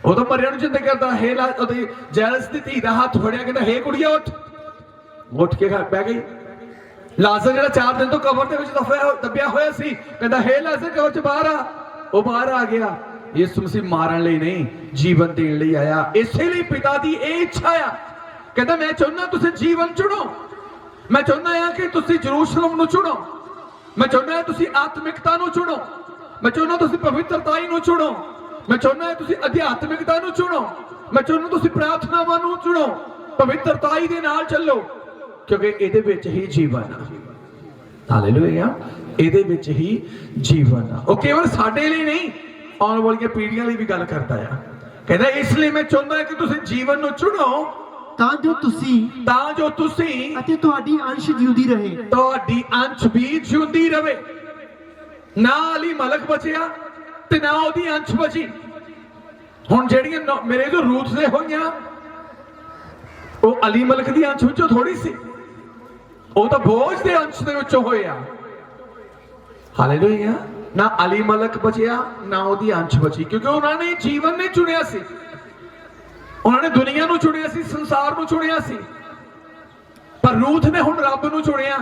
ਉਹ ਤਾਂ ਮਰਿਆਂ ਨੂੰ ਜਿੰਦੇ ਕਰਦਾ। ਉਹਦੀ ਜੈਲਸ ਦੀ ਧੀ ਦਾ ਹੱਥ ਫੜਿਆ, ਕਹਿੰਦਾ ਹੇ ਕੁੜੀਆ ਉੱਠ। ਉੱਠ ਕੇ ਘਰ ਪੈ ਗਈ। ਲਾਜ਼ਰ ਜਿਹੜਾ 4 ਦਿਨ ਤੋਂ ਕਬਰ ਦੇ ਵਿੱਚ ਦੱਬਿਆ ਹੋਇਆ ਸੀ, ਕਹਿੰਦਾ ਹੇ ਲਾਜ਼ਰ ਕਬਰ ਚ ਬਾਹਰ ਆ। ਉਹ ਬਾਹਰ ਆ ਗਿਆ। ਯਿਸੂ ਮਸੀਹ ਮਾਰਨ ਲਈ ਨਹੀਂ, ਜੀਵਨ ਦੇਣ ਲਈ ਆਇਆ। ਇਸੇ ਲਈ ਪਿਤਾ ਦੀ ਇਹ ਇੱਛਾ ਆ। ਕਹਿੰਦਾ ਮੈਂ ਚਾਹੁੰਦਾ ਤੁਸੀਂ ਜੀਵਨ ਚੁਣੋ। ਮੈਂ ਚਾਹੁੰਦਾ ਆ ਕਿ ਤੁਸੀਂ ਜਰੂਸਲਮ ਨੂੰ ਚੁਣੋ। ਮੈਂ ਚਾਹੁੰਦਾ ਤੁਸੀਂ ਆਤਮਿਕਤਾ ਨੂੰ ਚੁਣੋ। ਮੈਂ ਚਾਹੁੰਦਾ ਤੁਸੀਂ ਪਵਿੱਤਰਤਾਈ ਨੂੰ ਚੁਣੋ। ਮੈਂ ਚਾਹੁੰਦਾ ਤੁਸੀਂ ਅਧਿਆਤਮਿਕਤਾ ਨੂੰ ਚੁਣੋ। ਮੈਂ ਚਾਹੁੰਦਾ ਤੁਸੀਂ ਪ੍ਰਾਰਥਨਾਵਾਂ ਨੂੰ ਚੁਣੋ। ਪਵਿੱਤਰਤਾਈ ਦੇ ਨਾਲ ਚੱਲੋ, ਕਿਉਂਕਿ ਇਹਦੇ ਵਿੱਚ ਹੀ ਜੀਵਨ ਆ। ਹਾਲੇਲੂਇਆ, ਇਹਦੇ ਵਿੱਚ ਹੀ ਜੀਵਨ ਆ। ਉਹ ਕੇਵਲ ਸਾਡੇ ਲਈ ਨਹੀਂ, ਆਉਣ ਵਾਲੀਆਂ ਪੀੜ੍ਹੀਆਂ ਲਈ ਵੀ ਗੱਲ ਕਰਦਾ ਆ। ਕਹਿੰਦਾ ਇਸ ਲਈ ਮੈਂ ਚਾਹੁੰਦਾ ਕਿ ਤੁਸੀਂ ਜੀਵਨ ਨੂੰ ਚੁਣੋ ਤਾਂ ਜੋ ਤੁਸੀਂ ਅਤੇ ਤੁਹਾਡੀ ਅੰਸ਼ ਜਿਉਂਦੀ ਰਹੇ। ਤੁਹਾਡੀ ਅੰਸ਼ ਵੀ ਜਿਉਂਦੀ ਰਵੇ। ਨਾ ਅਲੀ ਮਲਕ ਬਚਿਆ ਤੇ ਨਾ ਉਹਦੀ ਅੰਸ਼ ਬਚੀ। ਹੁਣ ਜਿਹੜੀਆਂ ਮੇਰੇ ਜੋ ਰੂਥ ਦੇ ਹੋਈਆਂ, ਉਹ ਅਲੀ ਮਲਕ ਦੀ ਅੰਸ਼ ਵਿੱਚੋਂ ਥੋੜੀ ਸੀ, ਉਹ ਤਾਂ ਬੋਝ ਦੇ ਅੰਸ਼ ਦੇ ਵਿੱਚੋਂ ਹੋਏ ਆ। ਹਾਲੇਲੂਇਆ, ਨਾ ਅਲੀ ਮਲਕ ਬਚਿਆ ਨਾ ਉਹਦੀ ਅੰਸ਼ ਬਚੀ, ਕਿਉਂਕਿ ਉਹਨਾਂ ਨੇ ਜੀਵਨ ਨੇ ਚੁਣਿਆ ਸੀ। ਉਹਨਾਂ ਨੇ ਦੁਨੀਆ ਨੂੰ ਚੁਣਿਆ ਸੀ, ਸੰਸਾਰ ਨੂੰ ਚੁਣਿਆ ਸੀ। ਪਰ ਰੂਥ ਨੇ ਹੁਣ ਰੱਬ ਨੂੰ ਚੁਣਿਆ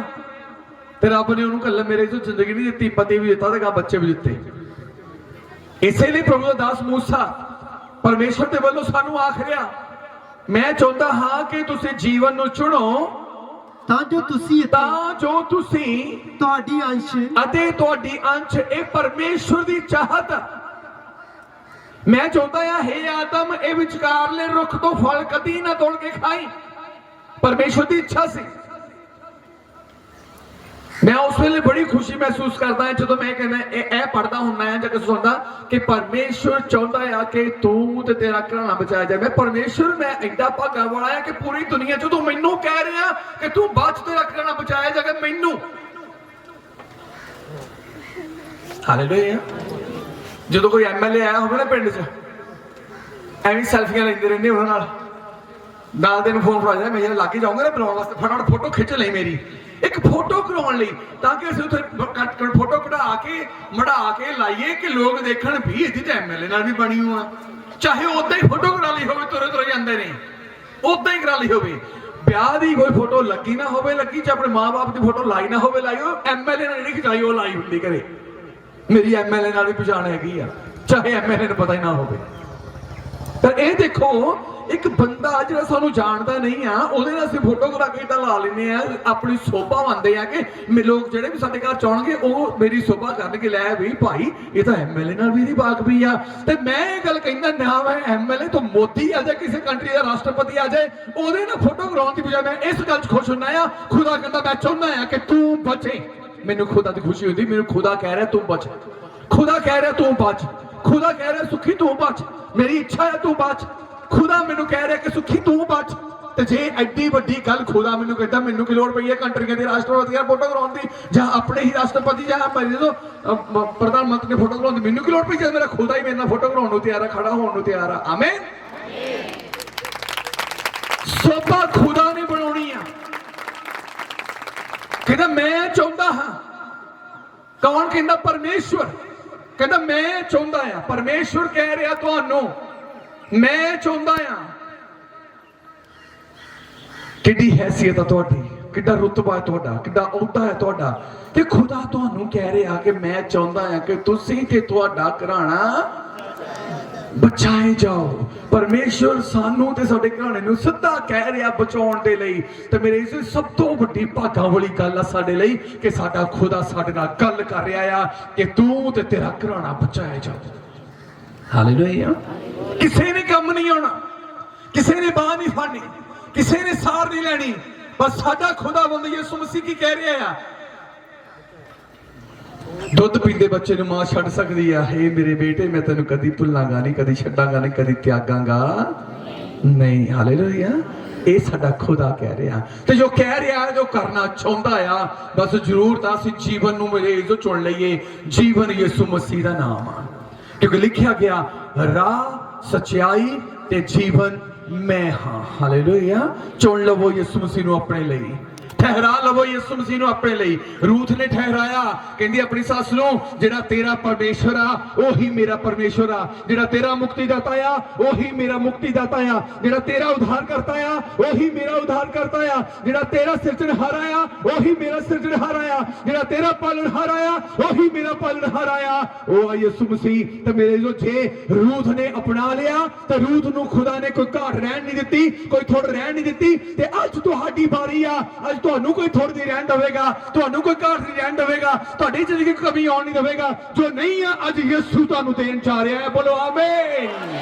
ਤੇ ਰੱਬ ਨੇ ਉਹਨੂੰ ਕੱਲਾ ਮੇਰੇ ਤੋਂ ਜ਼ਿੰਦਗੀ ਨਹੀਂ ਦਿੱਤੀ, ਪਤੀ ਵੀ ਦਿੱਤਾ ਤੇ ਬੱਚੇ ਵੀ ਦਿੱਤੇ। ਇਸੇ ਲਈ ਪ੍ਰਭੂ ਦਾ ਦਾਸ ਮੂਸਾ ਪਰਮੇਸ਼ਰ ਦੇ ਵੱਲੋਂ ਸਾਨੂੰ ਆਖ ਰਿਹਾ, ਮੈਂ ਚਾਹੁੰਦਾ ਹਾਂ ਕਿ ਤੁਸੀਂ ਜੀਵਨ ਨੂੰ ਚੁਣੋ ਤਾਂ ਜੋ ਤੁਸੀਂ ਤੁਹਾਡੀ ਅੰਸ਼ ਅਤੇ ਤੁਹਾਡੀ ਅੰਸ਼ ਇਹ ਪਰਮੇਸ਼ਰ ਦੀ ਚਾਹਤ। ਮੈਂ ਚਾਹੁੰਦਾ ਹਾਂ ਹੇ ਆਦਮ ਇਹ ਵਿਚਕਾਰਲੇ ਰੁੱਖ ਤੋਂ ਫਲ ਕਦੀ ਨਾ ਤੋੜ ਕੇ ਖਾਈ। ਪਰਮੇਸ਼ਰ ਦੀ ਇੱਛਾ ਸੀ। मैं उस वेले बड़ी खुशी महसूस करता है जो मैं कहना पढ़ता हूं या कि सुनता कि परमेश्वर चाहता है कि तू ते तेरा घराना बचाया जाए। मैं परमेश्वर मैं एडा भागा वाला है कि पूरी दुनिया च तू मैनू कह रहा कि तू बच तेरा घराना बचाया जाए। मैनू हालेलुया। जो कोई MLA आया होगा ना पिंड च एवं सैल्फियां लेंदे रहंदे उहनां नाल दे फोन फड़ा जाए, मैं लागे जाऊंगा ना बनाने वास्ते, फटाफट फोटो खिंच ले मेरी एक फोटो करवाने लिए, ताकि असं उत्थे फोटो कढ़ा के मढ़ा के लाइए कि लोग देखण भी इहदी ते MLA नाल भी बनी हुआ। चाहे उदां ही फोटो करा ली होवे, तुरे तुरे जांदे ने उदां ही करा ली होवे, ब्याह दी कोई फोटो लगी ना होवे, लगी च अपने माँ बाप की फोटो लाई ना होवे, लाई हो MLA ने नहीं खिचाई, वो लाई हुंदी घरे। मेरी MLA नाल भी पछाण हैगी आ, चाहे MLA ने पता ही ना होवे। पर ये देखो एक बंदा जो सानू जानता नहीं आ, ਉਹਦੇ ਨਾਲ ਅਸੀਂ ਫੋਟੋ ਕਰਾ ਕੇ ਤਾਂ ਲਾ ਲੈਨੇ ਆ, ਆਪਣੀ ਸੋਭਾ ਮੰਨਦੇ ਆ ਕਿ ਲੋਕ ਜਿਹੜੇ ਵੀ ਸਾਡੇ ਘਰ ਚਾਹਣਗੇ ਉਹ ਮੇਰੀ ਸੋਭਾ ਕਰਨਗੇ। ਲੈ ਵੀ ਭਾਈ ਇਹ ਤਾਂ MLA ਨਾਲ ਵੀ ਨਹੀਂ ਵਾਕਫੀ ਆ। ਤੇ ਮੈਂ ਇਹ ਗੱਲ ਕਹਿੰਦਾ ਨਾ, ਮੈਂ MLA ਤੋਂ ਮੋਦੀ ਆ ਜਾਏ, ਕਿਸੇ ਕੰਟਰੀ ਦਾ ਰਾਸ਼ਟਰਪਤੀ ਆ ਜਾਏ, ਉਹਦੇ ਨਾਲ ਫੋਟੋ ਕਰਾਉਣ ਦੀ ਬਜਾਏ ਮੈਂ ਇਸ ਗੱਲ 'ਚ ਖੁਸ਼ ਹੁੰਨਾ ਆ। ਖੁਦਾ ਕਹਿੰਦਾ ਮੈਂ ਚਾਹੁੰਦਾ ਆ ਕਿ ਤੂੰ ਬਚੇ। ਮੈਨੂੰ ਖੁਦਾ ਦੀ ਖੁਸ਼ੀ ਹੁੰਦੀ, ਮੈਨੂੰ ਖੁਦਾ ਕਹਿ ਰਿਹਾ ਤੂੰ ਬਚ, ਖੁਦਾ ਕਹਿ ਰਿਹਾ ਤੂੰ ਬਚ, ਖੁਦਾ ਕਹਿ ਰਿਹਾ ਸੁਖੀ ਤੂੰ ਬਚ, ਮੇਰੀ ਇੱਛਾ ਹੈ ਤੂੰ ਬਚ। खुदा मैनू कह रहा कि सुखी तू बच। तो जे एड्डी वड्डी गल खुदा मैनू कहता, मैनू की लोड़ पई है कंट्रियां दे राष्ट्रपतियां फोटो करवाउण दी, जां अपने ही राष्ट्रपति जां प्रधानमंत्री ने फोटो करवाउण दी, मैनू की लोड़ पई जद मेरा खुदा ही मेरे नाल फोटो करवाउण नूं तैयार है, खड़ा होण नूं तैयार है। आमीन। सोभा खुदा ने बनाउणी आ। कहंदा मैं चाहुंदा हां। कौन कहंदा? परमेश्वर कहंदा मैं चाहुंदा हां। परमेश्वर कह रहा तुहानूं मैं चाहुंदा हां ਕਿੱਡੀ ਹੈਸੀਅਤ ਹੈ ਤੁਹਾਡੀ, ਕਿੱਡਾ ਰੁਤਬਾ ਹੈ ਤੁਹਾਡਾ, ਕਿੱਡਾ ਅਹੁਦਾ ਹੈ ਤੁਹਾਡਾ। ਤੇ ਖੁਦਾ ਤੁਹਾਨੂੰ ਕਹਿ ਰਿਹਾ ਕਿ ਮੈਂ ਚਾਹੁੰਦਾ ਹਾਂ ਕਿ ਤੁਸੀਂ ਤੇ ਤੁਹਾਡਾ ਘਰਾਣਾ ਬਚਾਏ ਜਾਓ। ਪਰਮੇਸ਼ਵਰ ਸਾਨੂੰ ਤੇ ਸਾਡੇ ਘਰਾਣੇ ਨੂੰ ਸਿੱਧਾ ਕਹਿ ਰਿਹਾ ਬਚਾਉਣ ਦੇ ਲਈ। ਤੇ ਮੇਰੇ ਇਸ ਸਭ ਤੋਂ ਵੱਡੀ ਭਾਗਾਂ ਵਾਲੀ ਗੱਲ ਆ ਸਾਡੇ ਲਈ ਕਿ ਸਾਡਾ ਖੁਦਾ ਸਾਡੇ ਨਾਲ ਗੱਲ ਕਰ ਰਿਹਾ ਆ ਕਿ ਤੂੰ ਤੇ ਤੇਰਾ ਘਰਾਣਾ ਬਚਾਇਆ ਜਾਓ। ਹਾਲੇਲੂਇਆ। ਕਿਸੇ ਨੇ ਕੰਮ ਨਹੀਂ ਆਉਣਾ, ਕਿਸੇ ਨੇ ਬਾਹ ਨਹੀਂ ਫੜਨੀ, ਕਿਸੇ ਨੇ ਸਾਰ ਨਹੀਂ ਲੈਣੀ। ਬਸ ਸਾਡਾ ਖੁਦਾਵੰਦ ਯਿਸੂ ਮਸੀਹ ਕੀ ਕਹਿ ਰਿਹਾ ਆ, ਦੁੱਧ ਪੀਂਦੇ ਬੱਚੇ ਨੂੰ ਮਾਂ ਛੱਡ ਸਕਦੀ ਆ, ਇਹ ਮੇਰੇ ਬੇਟੇ ਮੈਂ ਤੈਨੂੰ ਕਦੀ ਭੁੱਲਾਂਗਾ ਨਹੀਂ, ਕਦੀ ਛੱਡਾਂਗਾ ਨਹੀਂ, ਕਦੀ ਤਿਆਗਾਂਗਾ ਨਹੀਂ। ਹਾਲੇਲੂਇਆ। ਇਹ ਸਾਡਾ ਖੁਦਾ ਕਹਿ ਰਿਹਾ ਤੇ ਜੋ ਕਹਿ ਰਿਹਾ, ਜੋ ਕਰਨਾ ਚਾਹੁੰਦਾ ਆ, ਬਸ ਜ਼ਰੂਰ ਤਾਂ ਅਸੀਂ ਜੀਵਨ ਨੂੰ ਮੇਰੇ ਜੋ ਚੁਣ ਲਈਏ। ਜੀਵਨ ਯਿਸੂ ਮਸੀਹ ਦਾ ਨਾਮ ਆ, ਕਿਉਂਕਿ ਲਿਖਿਆ ਗਿਆ ਰਾਹ, ਸੱਚਾਈ ਤੇ ਜੀਵਨ ਮੈਂ ਹਾਂ। ਹਾਲੇਲੂਇਆ। ਚੁਣ ਲਵੋ ਯਿਸੂ ਮਸੀਹ ਨੂੰ ਆਪਣੇ ਲਈ, ਠਹਿਰਾ ਲਵੋ ਯਿਸੂ ਮਸੀਹ ਨੂੰ ਆਪਣੇ ਲਈ। ਰੂਥ ਨੇ ਠਹਿਰਾਇਆ, ਕਹਿੰਦੀ ਆਪਣੀ ਸੱਸ ਨੂੰ ਜਿਹੜਾ ਤੇਰਾ ਪਰਮੇਸ਼ਵਰ ਆ ਉਹੀ ਮੇਰਾ ਪਰਮੇਸ਼ਵਰ ਆ, ਜਿਹੜਾ ਤੇਰਾ ਮੁਕਤੀਦਾਤਾ ਆ ਉਹੀ ਮੇਰਾ ਮੁਕਤੀਦਾਤਾ ਆ, ਜਿਹੜਾ ਤੇਰਾ ਉਧਾਰ ਕਰਤਾ ਆ ਉਹੀ ਮੇਰਾ ਉਧਾਰ ਕਰਤਾ ਆ, ਜਿਹੜਾ ਤੇਰਾ ਸਿਰਜਣਹਾਰ ਆ ਉਹੀ ਮੇਰਾ ਸਿਰਜਣਹਾਰ ਆ, ਜਿਹੜਾ ਤੇਰਾ ਪਾਲਣਹਾਰ ਆ ਉਹੀ ਮੇਰਾ ਪਾਲਣਹਾਰ ਆ। ਉਹ ਆ ਯਿਸੂ ਮਸੀਹ। ਤੇ ਮੇਰੇ ਜੋ ਜੇ ਰੂਥ ਨੇ ਅਪਣਾ ਲਿਆ ਤਾਂ ਰੂਥ ਨੂੰ ਖੁਦਾ ਨੇ ਕੋਈ ਘਾਟ ਰਹਿਣ ਨਹੀਂ ਦਿੱਤੀ, ਕੋਈ ਥੋੜ ਰਹਿਣ ਨਹੀਂ ਦਿੱਤੀ। ਤੇ ਅੱਜ ਤੁਹਾਡੀ ਵਾਰੀ ਆ, ਅੱਜ ਤੁਹਾਨੂੰ ਕੋਈ ਥੋੜ ਨਹੀਂ ਰਹਿਣ ਦੇਵੇਗਾ, ਤੁਹਾਨੂੰ ਕੋਈ ਘਾਟ ਨਹੀਂ ਰਹਿਣ ਦੇਵੇਗਾ, ਤੁਹਾਡੀ ਜ਼ਿੰਦਗੀ ਕਮੀ ਆਉਣ ਨਹੀਂ ਦੇਵੇਗਾ। ਜੋ ਨਹੀਂ ਆ ਅੱਜ ਯਿਸੂ ਤੁਹਾਨੂੰ ਦੇਣ ਜਾ ਰਿਹਾ ਹੈ। ਬੋਲੋ ਆਮੀਨ।